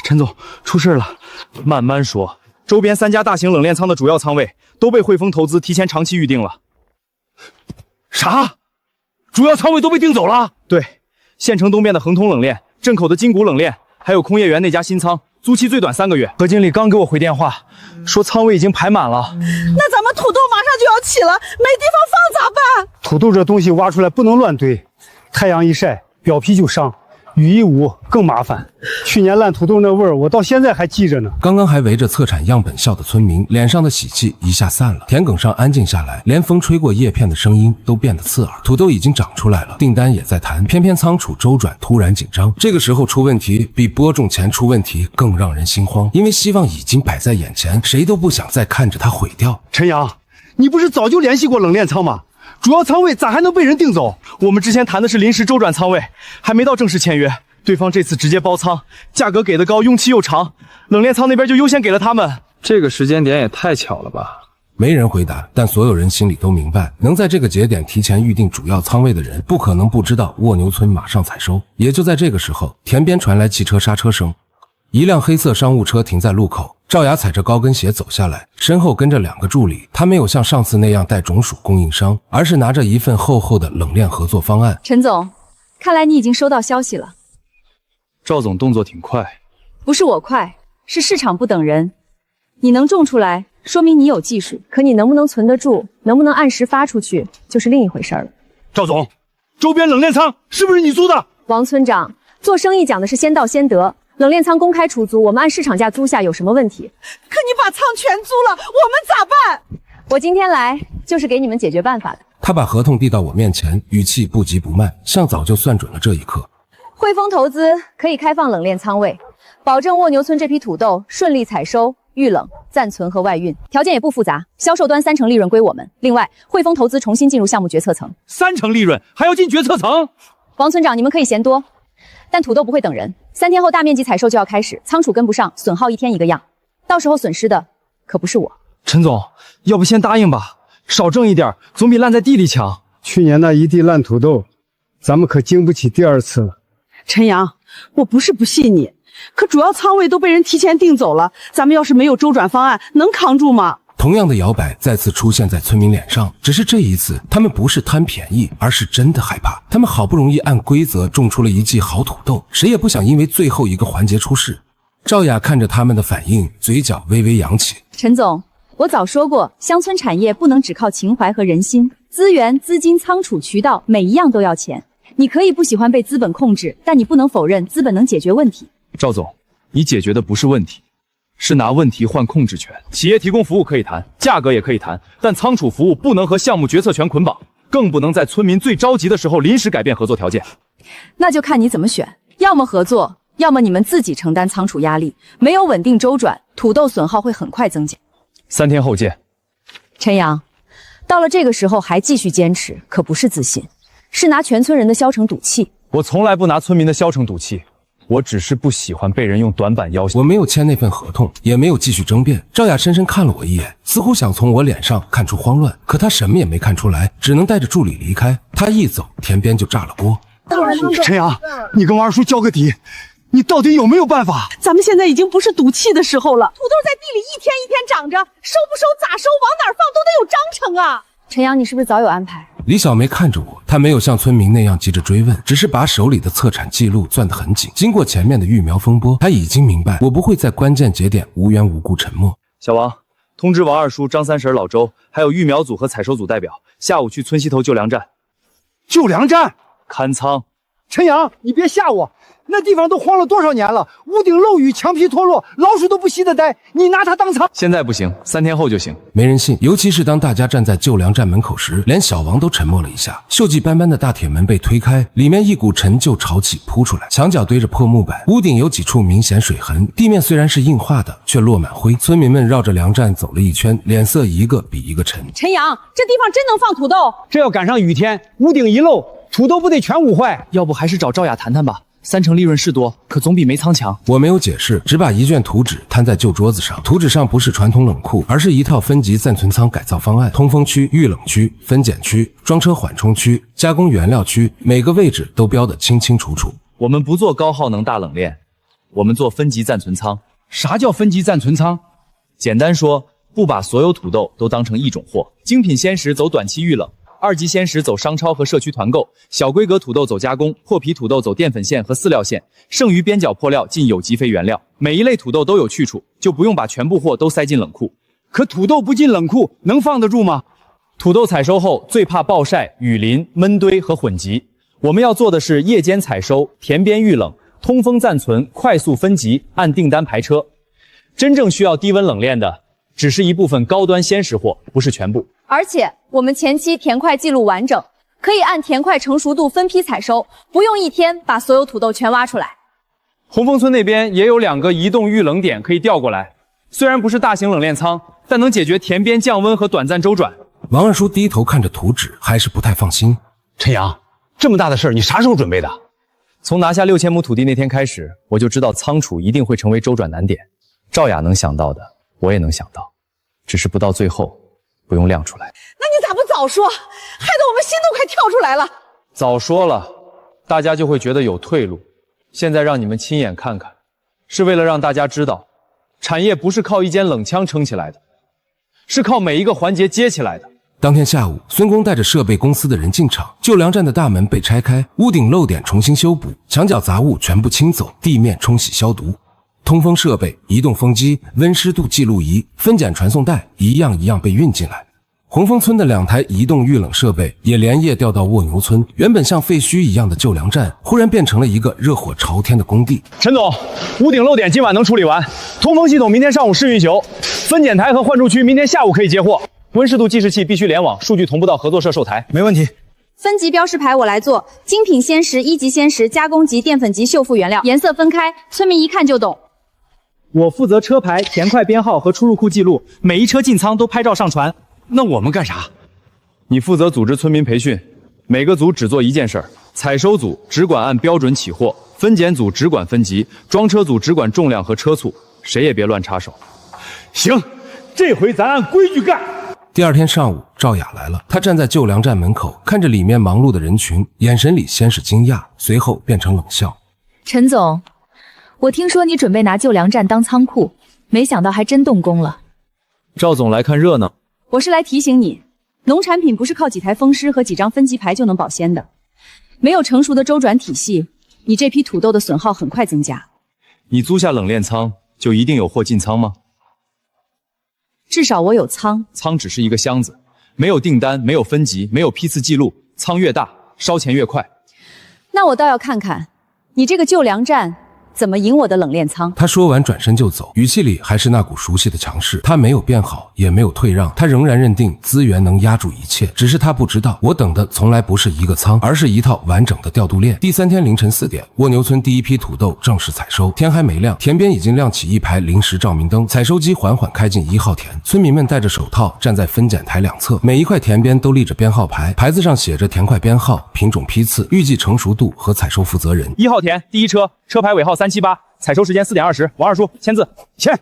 陈总，出事了，慢慢说。周边3家大型冷链仓的主要仓位都被汇丰投资提前长期预定了。啥？主要仓位都被订走了？对，县城东边的恒通冷链，镇口的金谷冷链，还有空业园那家新仓，租期最短3个月。何经理刚给我回电话，说仓位已经排满了。那咱们土豆马上就要起了，没地方放咋办？土豆这东西挖出来不能乱堆，太阳一晒，表皮就伤。雨一捂更麻烦，去年烂土豆那味儿，我到现在还记着呢。刚刚还围着测产样本笑的村民，脸上的喜气一下散了，田埂上安静下来，连风吹过叶片的声音都变得刺耳。土豆已经长出来了，订单也在谈，偏偏仓储周转突然紧张。这个时候出问题，比播种前出问题更让人心慌，因为希望已经摆在眼前，谁都不想再看着它毁掉。陈阳，你不是早就联系过冷链仓吗？主要仓位咋还能被人订走？我们之前谈的是临时周转仓位，还没到正式签约。对方这次直接包仓，价格给的高，用期又长，冷链仓那边就优先给了他们。这个时间点也太巧了吧？没人回答，但所有人心里都明白，能在这个节点提前预定主要仓位的人，不可能不知道蜗牛村马上采收。也就在这个时候，田边传来汽车刹车声，一辆黑色商务车停在路口。赵雅踩着高跟鞋走下来，身后跟着2个助理。他没有像上次那样带种属供应商，而是拿着一份厚厚的冷链合作方案。陈总，看来你已经收到消息了。赵总动作挺快，不是我快，是市场不等人。你能种出来，说明你有技术，可你能不能存得住，能不能按时发出去，就是另一回事了。赵总，周边冷链仓是不是你租的？王村长，做生意讲的是先到先得。冷链仓公开出租，我们按市场价租下有什么问题？可你把仓全租了，我们咋办？我今天来就是给你们解决办法的。他把合同递到我面前，语气不急不慢，像早就算准了这一刻。汇丰投资可以开放冷链仓位，保证蜗牛村这批土豆顺利采收、预冷、暂存和外运，条件也不复杂，销售端30%利润归我们。另外，汇丰投资重新进入项目决策层，30%利润还要进决策层？王村长，你们可以嫌多，但土豆不会等人，3天后大面积采收就要开始，仓储跟不上，损耗1天1个样，到时候损失的可不是我。陈总，要不先答应吧，少挣一点，总比烂在地里强。去年那一地烂土豆，咱们可经不起第2次了。陈阳，我不是不信你，可主要仓位都被人提前订走了，咱们要是没有周转方案，能扛住吗？同样的摇摆再次出现在村民脸上，只是这一次他们不是贪便宜，而是真的害怕。他们好不容易按规则种出了一季好土豆，谁也不想因为最后一个环节出事。赵雅看着他们的反应，嘴角微微扬起。陈总，我早说过，乡村产业不能只靠情怀和人心，资源、资金、仓储、渠道，每一样都要钱。你可以不喜欢被资本控制，但你不能否认资本能解决问题。赵总，你解决的不是问题，是拿问题换控制权。企业提供服务可以谈，价格也可以谈，但仓储服务不能和项目决策权捆绑。更不能在村民最着急的时候临时改变合作条件。那就看你怎么选，要么合作，要么你们自己承担仓储压力，没有稳定周转，土豆损耗会很快增加。3天后见。陈阳，到了这个时候还继续坚持，可不是自信，是拿全村人的销成赌气。我从来不拿村民的销成赌气，我只是不喜欢被人用短板要挟。我没有签那份合同，也没有继续争辩。赵雅深深看了我一眼，似乎想从我脸上看出慌乱，可她什么也没看出来，只能带着助理离开。她一走，田边就炸了锅。陈阳，你跟我二叔交个底，你到底有没有办法？咱们现在已经不是赌气的时候了，土豆在地里一天一天长着，收不收咋收，往哪儿放都得有章程啊！陈阳，你是不是早有安排？李小梅看着我，她没有像村民那样急着追问，只是把手里的测产记录攥得很紧。经过前面的育苗风波，她已经明白我不会在关键节点无缘无故沉默。小王，通知王二叔、张三婶、老周，还有育苗组和采收组代表，下午去村西头救粮站。救粮站？看仓。陈阳，你别吓我，那地方都荒了多少年了，屋顶漏雨，墙皮脱落，老鼠都不稀得呆，你拿它当仓？现在不行，3天后就行。没人信，尤其是当大家站在救粮站门口时，连小王都沉默了一下。锈迹斑斑的大铁门被推开，里面一股陈旧潮气扑出来，墙角堆着破木板，屋顶有几处明显水痕，地面虽然是硬化的，却落满灰。村民们绕着粮站走了一圈，脸色一个比一个沉。陈阳，这地方真能放土豆？这要赶上雨天，屋顶一漏，土豆不得全捂坏？要不还是找赵雅谈谈吧，3成利润是多，可总比没仓强。我没有解释，只把一卷图纸摊在旧桌子上。图纸上不是传统冷库，而是一套分级暂存仓改造方案，通风区、预冷区、分拣区、装车缓冲区、加工原料区，每个位置都标得清清楚楚。我们不做高耗能大冷链，我们做分级暂存仓。啥叫分级暂存仓？简单说，不把所有土豆都当成一种货。精品鲜食走短期预冷，2级鲜食走商超和社区团购，小规格土豆走加工，破皮土豆走淀粉线和饲料线，剩余边角破料进有机非原料。每一类土豆都有去处，就不用把全部货都塞进冷库。可土豆不进冷库，能放得住吗？土豆采收后最怕暴晒、雨淋、闷堆和混集。我们要做的是夜间采收、田边预冷、通风暂存、快速分级，按订单排车。真正需要低温冷链的，只是一部分高端鲜食货，不是全部。而且我们前期田块记录完整，可以按田块成熟度分批采收，不用一天把所有土豆全挖出来。红枫村那边也有2个移动预冷点可以调过来，虽然不是大型冷链仓，但能解决田边降温和短暂周转。王二叔低头看着图纸，还是不太放心。陈阳，这么大的事儿，你啥时候准备的？从拿下6000亩土地那天开始，我就知道仓储一定会成为周转难点。赵雅能想到的，我也能想到，只是不到最后不用亮出来。那你咋不早说？害得我们心都快跳出来了。早说了，大家就会觉得有退路。现在让你们亲眼看看，是为了让大家知道，产业不是靠一间冷枪撑起来的，是靠每一个环节接起来的。当天下午，孙工带着设备公司的人进场，救粮站的大门被拆开，屋顶漏点重新修补，墙角杂物全部清走，地面冲洗消毒。通风设备、移动风机、温湿度记录仪、分拣传送带一样一样被运进来。红枫村的2台移动预冷设备也连夜调到蜗牛村，原本像废墟一样的救粮站，忽然变成了一个热火朝天的工地。陈总，屋顶漏点今晚能处理完，通风系统明天上午试运行，分拣台和换注区明天下午可以接货，温湿度计时器必须联网，数据同步到合作社售台。没问题。分级标识牌我来做，精品鲜食、1级鲜食、加工级、淀粉级、修复原料，颜色分开，村民一看就懂。我负责车牌、田块编号和出入库记录，每一车进仓都拍照上传。那我们干啥？你负责组织村民培训，每个组只做一件事儿。采收组只管按标准起货，分拣组只管分级，装车组只管重量和车速，谁也别乱插手。行，这回咱按规矩干。第2天上午，赵雅来了，她站在救粮站门口，看着里面忙碌的人群，眼神里先是惊讶，随后变成冷笑。陈总，我听说你准备拿救粮站当仓库，没想到还真动工了。赵总来看热闹，我是来提醒你，农产品不是靠几台风狮和几张分级牌就能保鲜的，没有成熟的周转体系，你这批土豆的损耗很快增加。你租下冷链仓，就一定有货进仓吗？至少我有仓，仓只是一个箱子，没有订单，没有分级，没有批次记录，仓越大，烧钱越快。那我倒要看看，你这个救粮站怎么赢我的冷链仓？他说完转身就走，语气里还是那股熟悉的强势。他没有变好，也没有退让，他仍然认定资源能压住一切。只是他不知道，我等的从来不是一个仓，而是一套完整的调度链。第3天凌晨4点，蜗牛村第一批土豆正式采收。天还没亮，田边已经亮起一排临时照明灯，采收机缓缓开进1号田。村民们戴着手套站在分拣台两侧，每一块田边都立着编号牌，牌子上写着田块编号、品种批次、预计成熟度和采收负责人。1号田第一车，车牌尾号378，采收时间4点20，王二叔签字，签。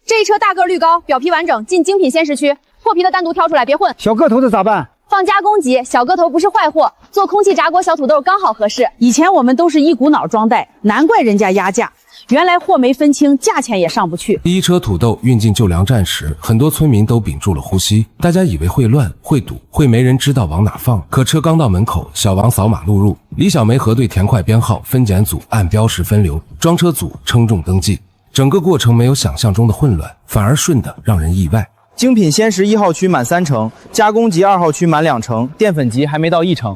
这一车大个绿高，表皮完整，进精品鲜食区，破皮的单独挑出来，别混。小个头的咋办？放加工级，小个头不是坏货，做空气炸锅小土豆刚好合适。以前我们都是一股脑装袋，难怪人家压价。原来货没分清，价钱也上不去。第一车土豆运进旧粮站时，很多村民都屏住了呼吸，大家以为会乱、会堵、会没人知道往哪放。可车刚到门口，小王扫码录入，李小梅核对田块编号，分拣组按标识分流，装车组称重登记。整个过程没有想象中的混乱，反而顺得让人意外。精品鲜食1号区满3成，加工级2号区满2成，淀粉级还没到1成。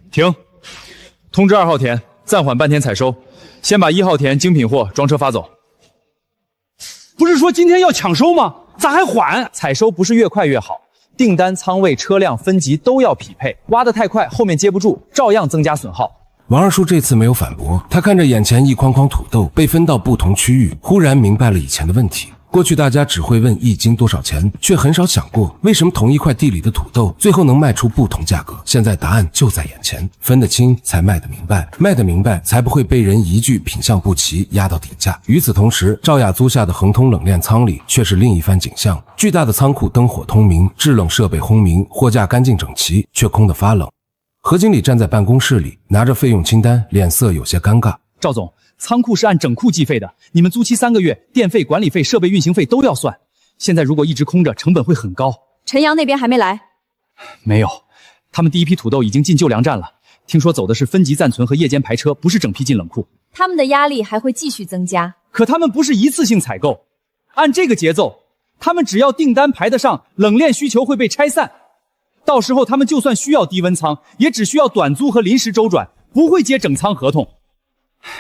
停！通知2号田暂缓半天采收，先把1号田精品货装车发走。不是说今天要抢收吗？咋还缓？采收不是越快越好，订单、仓位、车辆、分级都要匹配，挖得太快，后面接不住，照样增加损耗。王二叔这次没有反驳，他看着眼前一筐筐土豆被分到不同区域，忽然明白了以前的问题。过去大家只会问1斤多少钱，却很少想过为什么同一块地里的土豆最后能卖出不同价格。现在答案就在眼前，分得清才卖得明白，卖得明白才不会被人一句品相不齐压到底价。与此同时，赵雅租下的恒通冷链仓里却是另一番景象，巨大的仓库灯火通明，制冷设备轰鸣，货架干净整齐，却空得发冷。何经理站在办公室里，拿着费用清单，脸色有些尴尬。赵总，仓库是按整库计费的，你们租期3个月，电费、管理费、设备运行费都要算。现在如果一直空着，成本会很高。陈阳那边还没来？没有，他们第一批土豆已经进旧粮站了，听说走的是分级暂存和夜间排车，不是整批进冷库。他们的压力还会继续增加。可他们不是一次性采购，按这个节奏，他们只要订单排得上，冷链需求会被拆散。到时候他们就算需要低温仓，也只需要短租和临时周转，不会接整仓合同。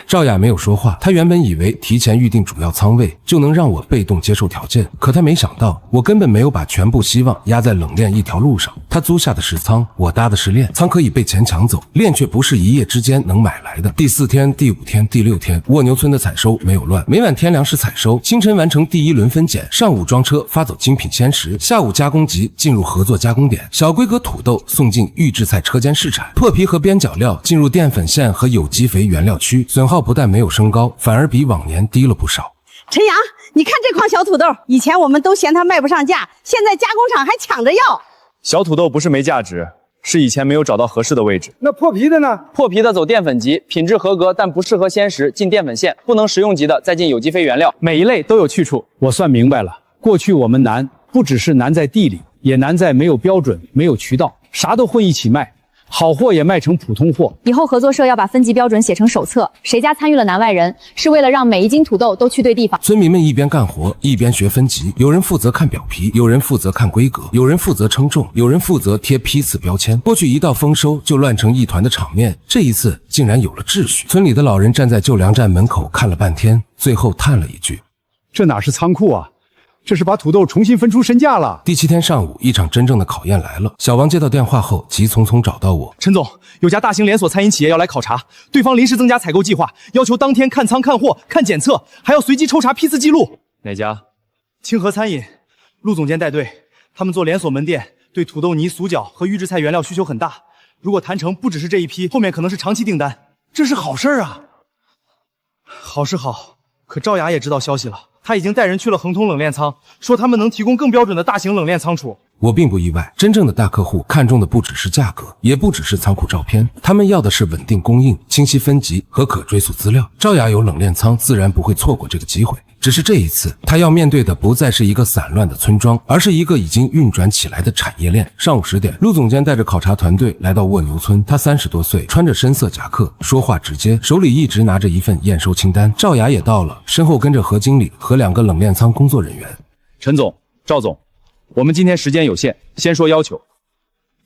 赵雅没有说话，她原本以为提前预定主要仓位就能让我被动接受条件，可她没想到我根本没有把全部希望压在冷链一条路上。她租下的是仓，我搭的是链，仓可以被钱抢走，链却不是一夜之间能买来的。第4天、第5天、第6天，蜗牛村的采收没有乱，每晚天凉时采收，清晨完成第1轮分拣，上午装车发走精品鲜食，下午加工级进入合作加工点，小规格土豆送进预制菜车间试产，破皮和边角料进入淀粉线和有机肥原料区。损耗不但没有升高，反而比往年低了不少。陈阳，你看这筐小土豆，以前我们都嫌它卖不上价，现在加工厂还抢着要。小土豆不是没价值，是以前没有找到合适的位置。那破皮的呢？破皮的走淀粉级，品质合格但不适合鲜食，进淀粉线；不能食用级的再进有机肥原料。每一类都有去处。我算明白了，过去我们难，不只是难在地里，也难在没有标准、没有渠道，啥都混一起卖。好货也卖成普通货。以后合作社要把分级标准写成手册，谁家参与了南外人，是为了让每一斤土豆都去对地方。村民们一边干活一边学分级，有人负责看表皮，有人负责看规格，有人负责称重，有人负责贴批次标签。过去一到丰收就乱成一团的场面，这一次竟然有了秩序。村里的老人站在旧粮站门口看了半天，最后叹了一句：“这哪是仓库啊？”这是把土豆重新分出身价了。第7天上午，一场真正的考验来了。小王接到电话后，急匆匆找到我。陈总，有家大型连锁餐饮企业要来考察，对方临时增加采购计划，要求当天看仓、看货、看检测，还要随机抽查批次记录。哪家？清河餐饮，陆总监带队。他们做连锁门店，对土豆泥、酥饺和预制菜原料需求很大。如果谈成，不只是这一批，后面可能是长期订单。这是好事啊！好是好，可赵雅也知道消息了。他已经带人去了恒通冷链仓，说他们能提供更标准的大型冷链仓储。我并不意外，真正的大客户看重的不只是价格，也不只是仓库照片，他们要的是稳定供应、清晰分级和可追溯资料。赵雅有冷链仓，自然不会错过这个机会。只是这一次，他要面对的不再是一个散乱的村庄，而是一个已经运转起来的产业链。上午10点，陆总监带着考察团队来到蜗牛村。他30多岁，穿着深色夹克，说话直接，手里一直拿着一份验收清单。赵雅也到了，身后跟着何经理和2个冷链仓工作人员。陈总、赵总，我们今天时间有限，先说要求：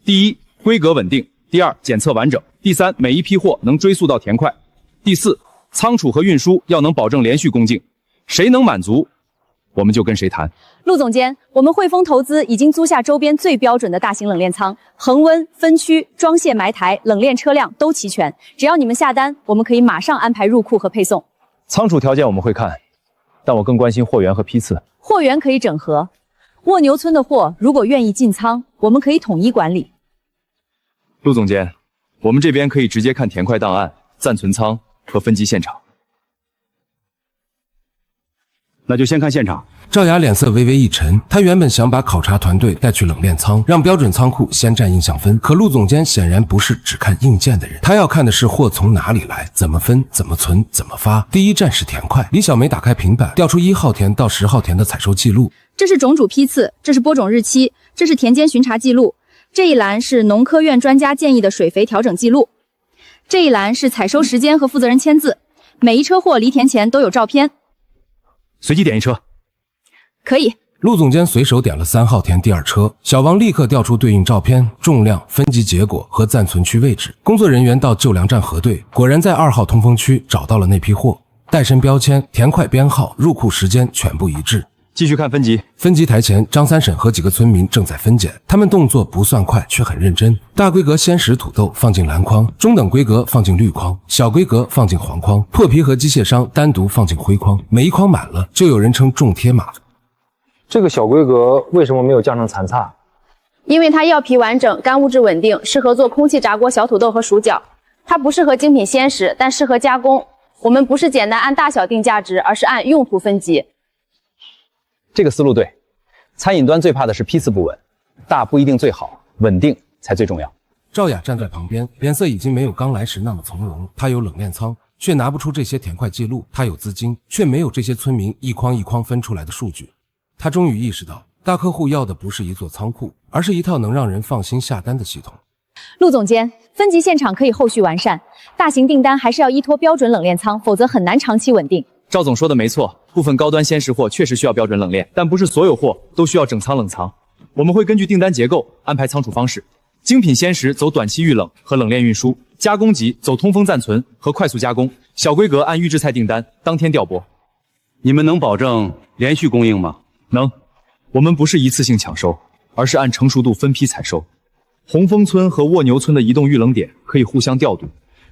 第一，规格稳定；第二，检测完整；第三，每一批货能追溯到田块；第四，仓储和运输要能保证连续供应，谁能满足，我们就跟谁谈。陆总监，我们汇丰投资已经租下周边最标准的大型冷链仓，恒温、分区、装卸埋台、冷链车辆都齐全。只要你们下单，我们可以马上安排入库和配送。仓储条件我们会看，但我更关心货源和批次。货源可以整合，蜗牛村的货如果愿意进仓，我们可以统一管理。陆总监，我们这边可以直接看填块档案、暂存仓和分级现场。那就先看现场。赵雅脸色微微一沉，他原本想把考察团队带去冷链仓，让标准仓库先占印象分。可陆总监显然不是只看硬件的人，他要看的是货从哪里来，怎么分，怎么存，怎么发。第一站是填块。李小梅打开平板，调出1号田到10号田的采收记录。这是种主批次，这是播种日期，这是田间巡查记录。这一栏是农科院专家建议的水肥调整记录。这一栏是采收时间和负责人签字。每一车货离田前都有照片。随机点一车，可以。陆总监随手点了3号田第2车，小王立刻调出对应照片、重量、分级结果和暂存区位置。工作人员到旧粮站核对，果然在2号通风区找到了那批货，带身标签、填块编号、入库时间全部一致。继续看分级。分级台前，张三婶和几个村民正在分拣，他们动作不算快，却很认真。大规格鲜食土豆放进蓝筐，中等规格放进绿筐，小规格放进黄筐，破皮和机械商单独放进灰筐。每一筐满了，就有人称重贴码。这个小规格为什么没有降成残差？因为它药皮完整，干物质稳定，适合做空气炸锅小土豆和薯角。它不适合精品鲜食，但适合加工。我们不是简单按大小定价值，而是按用途分级。这个思路对，餐饮端最怕的是批次不稳，大不一定最好，稳定才最重要。赵雅站在旁边，脸色已经没有刚来时那么从容。她有冷链仓，却拿不出这些填块记录；她有资金，却没有这些村民一筐一筐分出来的数据。她终于意识到，大客户要的不是一座仓库，而是一套能让人放心下单的系统。陆总监，分级现场可以后续完善，大型订单还是要依托标准冷链仓，否则很难长期稳定。赵总说的没错，部分高端鲜食货确实需要标准冷链，但不是所有货都需要整仓冷藏。我们会根据订单结构安排仓储方式，精品鲜食走短期预冷和冷链运输，加工级走通风暂存和快速加工，小规格按预制菜订单当天调拨。你们能保证连续供应吗？能。我们不是一次性抢收，而是按成熟度分批采收。红枫村和蜗牛村的移动预冷点可以互相调度，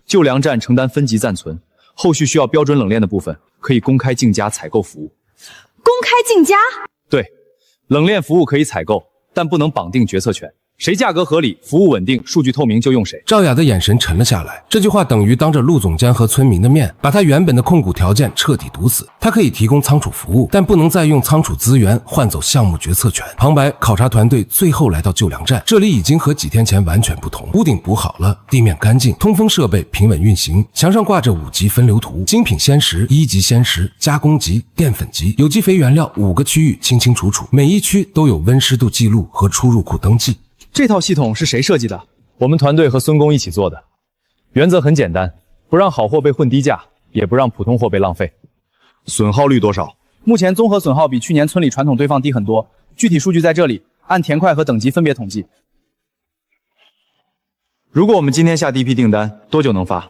旧粮站承担分级暂存，后续需要标准冷链的部分可以公开竞价采购服务。公开竞价？对，冷链服务可以采购，但不能绑定决策权。谁价格合理、服务稳定、数据透明就用谁。赵雅的眼神沉了下来，这句话等于当着陆总监和村民的面，把他原本的控股条件彻底堵死。他可以提供仓储服务，但不能再用仓储资源换走项目决策权。旁白考察团队最后来到旧粮站，这里已经和几天前完全不同。屋顶补好了，地面干净，通风设备平稳运行，墙上挂着5级分流图，精品鲜食、1级鲜食、加工级、淀粉级、有机肥原料5个区域清清楚楚，每一区都有温湿度记录和出入库登记。这套系统是谁设计的？我们团队和孙工一起做的。原则很简单，不让好货被混低价，也不让普通货被浪费。损耗率多少？目前综合损耗比去年村里传统堆放低很多，具体数据在这里，按填块和等级分别统计。如果我们今天下第一批订单，多久能发？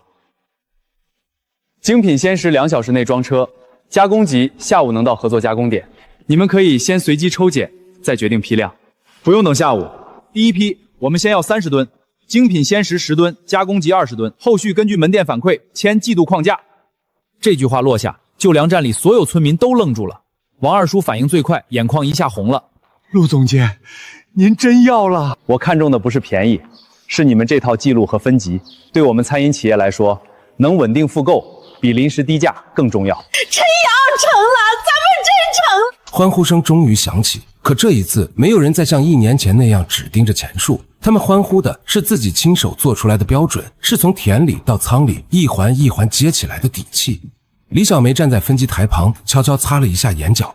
精品鲜食2小时内装车，加工级下午能到合作加工点。你们可以先随机抽检，再决定批量。不用等下午，第一批我们先要30吨，精品鲜食10吨，加工级20吨，后续根据门店反馈签季度框架。这句话落下，旧粮站里所有村民都愣住了。王二叔反应最快，眼眶一下红了。陆总监，您真要了！我看中的不是便宜，是你们这套记录和分级。对我们餐饮企业来说，能稳定复购比临时低价更重要。陈阳成了，咱们真成了！欢呼声终于响起，可这一次没有人再像1年前那样只盯着钱数，他们欢呼的是自己亲手做出来的标准，是从田里到仓里一环一环接起来的底气。李小梅站在分级台旁，悄悄擦了一下眼角。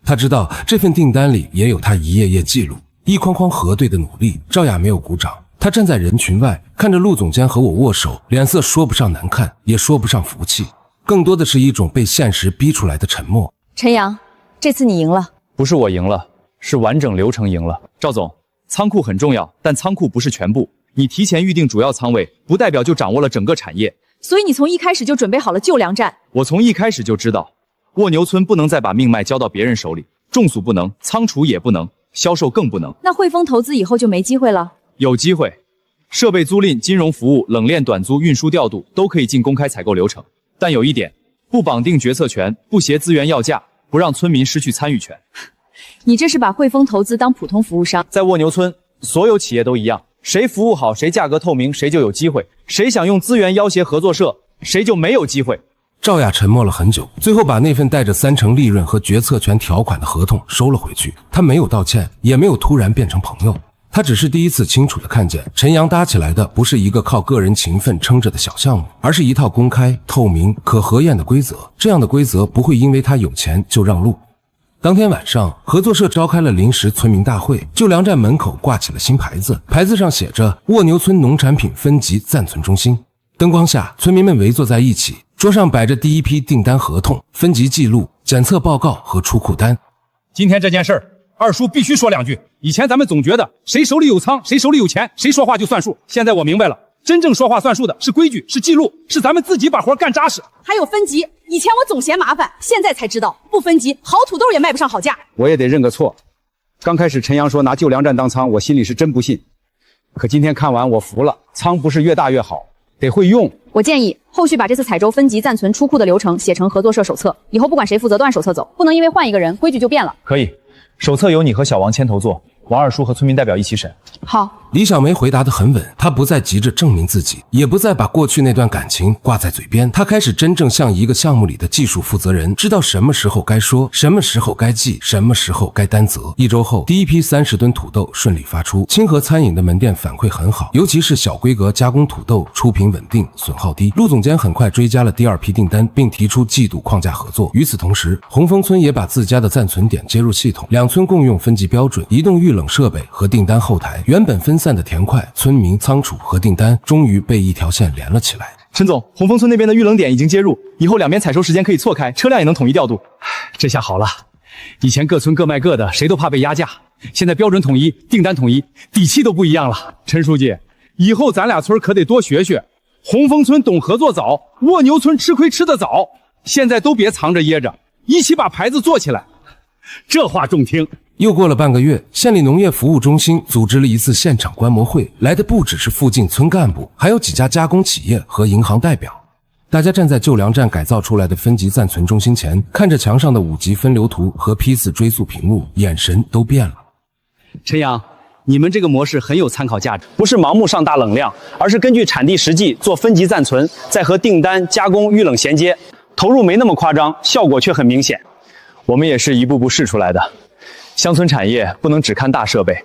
她知道这份订单里也有她一页页记录，一筐筐核对的努力。赵雅没有鼓掌，她站在人群外，看着陆总监和我握手，脸色说不上难看，也说不上服气，更多的是一种被现实逼出来的沉默。陈阳，这次你赢了。不是我赢了，是完整流程赢了。赵总，仓库很重要，但仓库不是全部。你提前预定主要仓位，不代表就掌握了整个产业。所以你从一开始就准备好了救粮站。我从一开始就知道，蜗牛村不能再把命脉交到别人手里，种粟不能，仓储也不能，销售更不能。那汇丰投资以后就没机会了？有机会，设备租赁、金融服务、冷链短租、运输调度都可以进公开采购流程，但有一点，不绑定决策权，不携资源要价，不让村民失去参与权。你这是把汇丰投资当普通服务商？在蜗牛村，所有企业都一样，谁服务好，谁价格透明，谁就有机会；谁想用资源要挟合作社，谁就没有机会。赵雅沉默了很久，最后把那份带着30%利润和决策权条款的合同收了回去。他没有道歉，也没有突然变成朋友，他只是第一次清楚地看见陈阳搭起来的不是一个靠个人勤奋撑着的小项目，而是一套公开、透明、可核验的规则。这样的规则不会因为他有钱就让路。当天晚上，合作社召开了临时村民大会，救粮站门口挂起了新牌子，牌子上写着蜗牛村农产品分级暂存中心。灯光下，村民们围坐在一起，桌上摆着第一批订单合同、分级记录、检测报告和出库单。今天这件事儿，二叔必须说两句。以前咱们总觉得谁手里有仓，谁手里有钱，谁说话就算数。现在我明白了，真正说话算数的是规矩，是记录，是咱们自己把活干扎实。还有分级，以前我总嫌麻烦，现在才知道不分级，好土豆也卖不上好价。我也得认个错，刚开始陈阳说拿救粮站当仓，我心里是真不信。可今天看完，我服了，仓不是越大越好，得会用。我建议后续把这次采州分级暂存出库的流程写成合作社手册，以后不管谁负责都按手册走，不能因为换一个人规矩就变了。可以，手册由你和小王牵头做，王二叔和村民代表一起审。好。李小梅回答得很稳，她不再急着证明自己，也不再把过去那段感情挂在嘴边。她开始真正像一个项目里的技术负责人，知道什么时候该说，什么时候该记，什么时候该担责。1周后，第一批30吨土豆顺利发出，清河餐饮的门店反馈很好，尤其是小规格加工土豆出品稳定，损耗低。陆总监很快追加了第2批订单，并提出季度框架合作。与此同时，红枫村也把自家的暂存点接入系统，2村共用分级标准、移动预冷设备和订单后台。原本分散的田块、村民、仓储和订单终于被一条线连了起来。陈总，红枫村那边的预冷点已经接入，以后两边采收时间可以错开，车辆也能统一调度。这下好了，以前各村各卖各的，谁都怕被压价，现在标准统一，订单统一，底气都不一样了。陈书记，以后咱俩村可得多学学。红枫村懂合作早，蜗牛村吃亏吃得早，现在都别藏着掖着，一起把牌子做起来。这话中听。又过了半个月，县里农业服务中心组织了一次现场观摩会，来的不只是附近村干部，还有几家加工企业和银行代表。大家站在救粮站改造出来的分级暂存中心前，看着墙上的5级分流图和批次追溯屏幕，眼神都变了。陈阳，你们这个模式很有参考价值，不是盲目上大冷量，而是根据产地实际做分级暂存，再和订单、加工、预冷衔接，投入没那么夸张，效果却很明显。我们也是一步步试出来的。乡村产业不能只看大设备，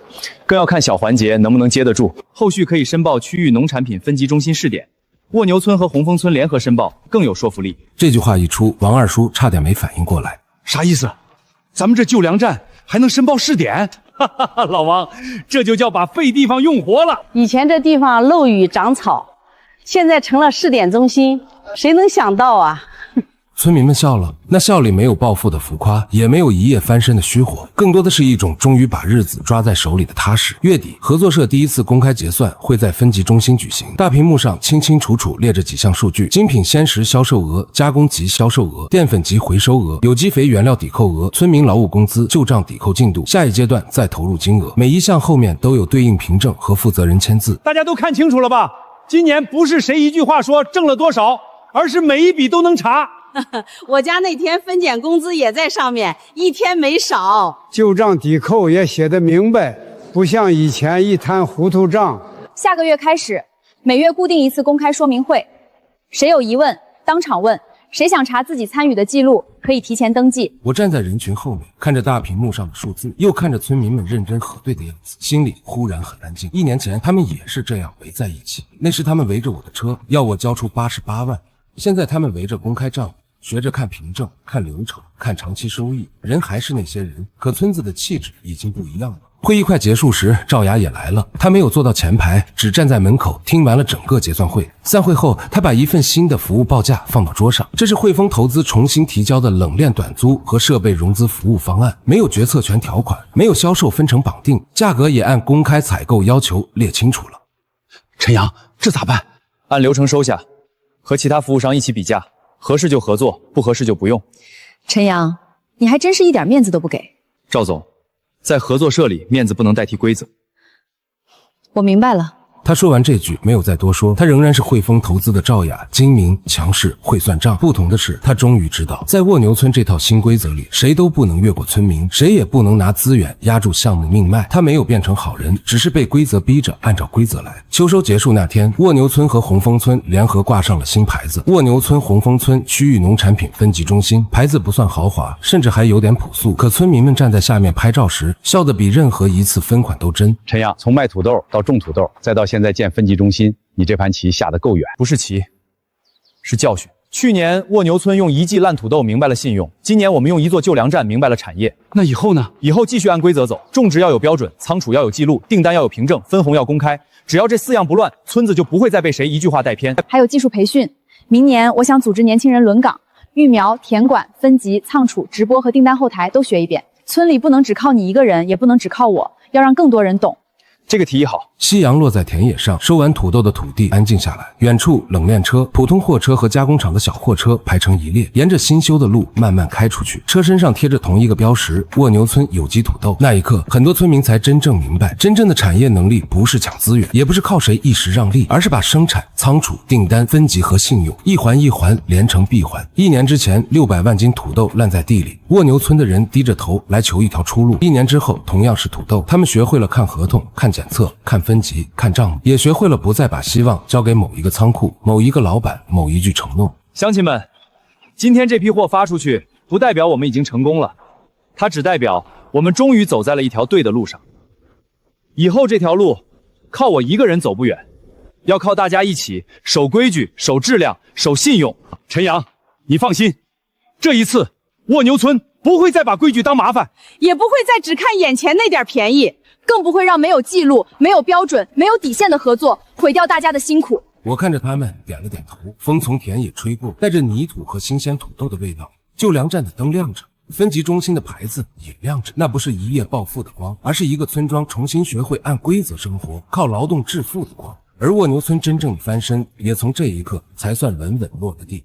更要看小环节能不能接得住。后续可以申报区域农产品分级中心试点，蜗牛村和红枫村联合申报更有说服力。这句话一出，王二叔差点没反应过来。啥意思？咱们这救粮站还能申报试点？哈哈哈，老王，这就叫把废地方用活了。以前这地方漏雨长草，现在成了试点中心，谁能想到啊？村民们笑了，那笑里没有暴富的浮夸，也没有一夜翻身的虚火，更多的是一种终于把日子抓在手里的踏实。月底，合作社第一次公开结算会在分级中心举行，大屏幕上清清楚楚列着几项数据：精品鲜食销售额、加工级销售额、淀粉级回收额、有机肥原料抵扣额、村民劳务工资旧账抵扣进度、下一阶段再投入金额。每一项后面都有对应凭证和负责人签字。大家都看清楚了吧？今年不是谁一句话说挣了多少，而是每一笔都能查。我家那天分拣工资也在上面，一天没少。旧账抵扣也写得明白，不像以前一摊糊涂账。下个月开始，每月固定一次公开说明会，谁有疑问当场问，谁想查自己参与的记录，可以提前登记。我站在人群后面，看着大屏幕上的数字，又看着村民们认真核对的样子，心里忽然很安静。1年前，他们也是这样围在一起，那时他们围着我的车，要我交出88万。现在他们围着公开账，学着看凭证、看流程、看长期收益，人还是那些人，可村子的气质已经不一样了。会议快结束时，赵雅也来了，她没有坐到前排，只站在门口听完了整个结算会。散会后，她把一份新的服务报价放到桌上，这是汇丰投资重新提交的冷链短租和设备融资服务方案，没有决策权条款，没有销售分成绑定，价格也按公开采购要求列清楚了。陈阳，这咋办？按流程收下。和其他服务商一起比价，合适就合作，不合适就不用。陈阳，你还真是一点面子都不给。赵总，在合作社里，面子不能代替规则。我明白了。他说完这句，没有再多说。他仍然是汇丰投资的赵雅，精明强势，会算账。不同的是，他终于知道，在蜗牛村这套新规则里，谁都不能越过村民，谁也不能拿资源压住项目命脉。他没有变成好人，只是被规则逼着按照规则来。秋收结束那天，蜗牛村和红枫村联合挂上了新牌子：蜗牛村红枫村区域农产品分级中心。牌子不算豪华，甚至还有点朴素，可村民们站在下面拍照时，笑得比任何一次分款都真。陈阳，从卖土豆到种土豆，再到现在建分级中心，你这盘棋下得够远。不是棋，是教训。去年蜗牛村用1季烂土豆明白了信用，今年我们用1座旧粮站明白了产业。那以后呢？以后继续按规则走，种植要有标准，仓储要有记录，订单要有凭证，分红要公开。只要这4样不乱，村子就不会再被谁一句话带偏。还有技术培训，明年我想组织年轻人轮岗，育苗、田管、分级、仓储、直播和订单后台都学一遍。村里不能只靠你一个人，也不能只靠我，要让更多人懂。这个提议好。夕阳落在田野上，收完土豆的土地安静下来。远处冷链车、普通货车和加工厂的小货车排成一列，沿着新修的路慢慢开出去。车身上贴着同一个标识：蜗牛村有机土豆。那一刻，很多村民才真正明白，真正的产业能力不是抢资源，也不是靠谁一时让利，而是把生产、仓储、订单、分级和信用一环一环连成闭环。1年之前，600万斤土豆烂在地里，蜗牛村的人低着头来求一条出路。1年之后，同样是土豆，他们学会了看合同、看检测、看分级、看账目，也学会了不再把希望交给某一个仓库、某一个老板、某一句承诺。乡亲们，今天这批货发出去，不代表我们已经成功了，它只代表我们终于走在了一条对的路上。以后这条路，靠我一个人走不远，要靠大家一起守规矩、守质量、守信用。陈阳，你放心，这一次蜗牛村不会再把规矩当麻烦，也不会再只看眼前那点便宜，更不会让没有记录、没有标准、没有底线的合作毁掉大家的辛苦。我看着他们点了点头，风从田野吹过，带着泥土和新鲜土豆的味道。旧粮站的灯亮着，分级中心的牌子也亮着，那不是一夜暴富的光，而是一个村庄重新学会按规则生活、靠劳动致富的光。而蜗牛村真正的翻身，也从这一刻才算稳稳落了地。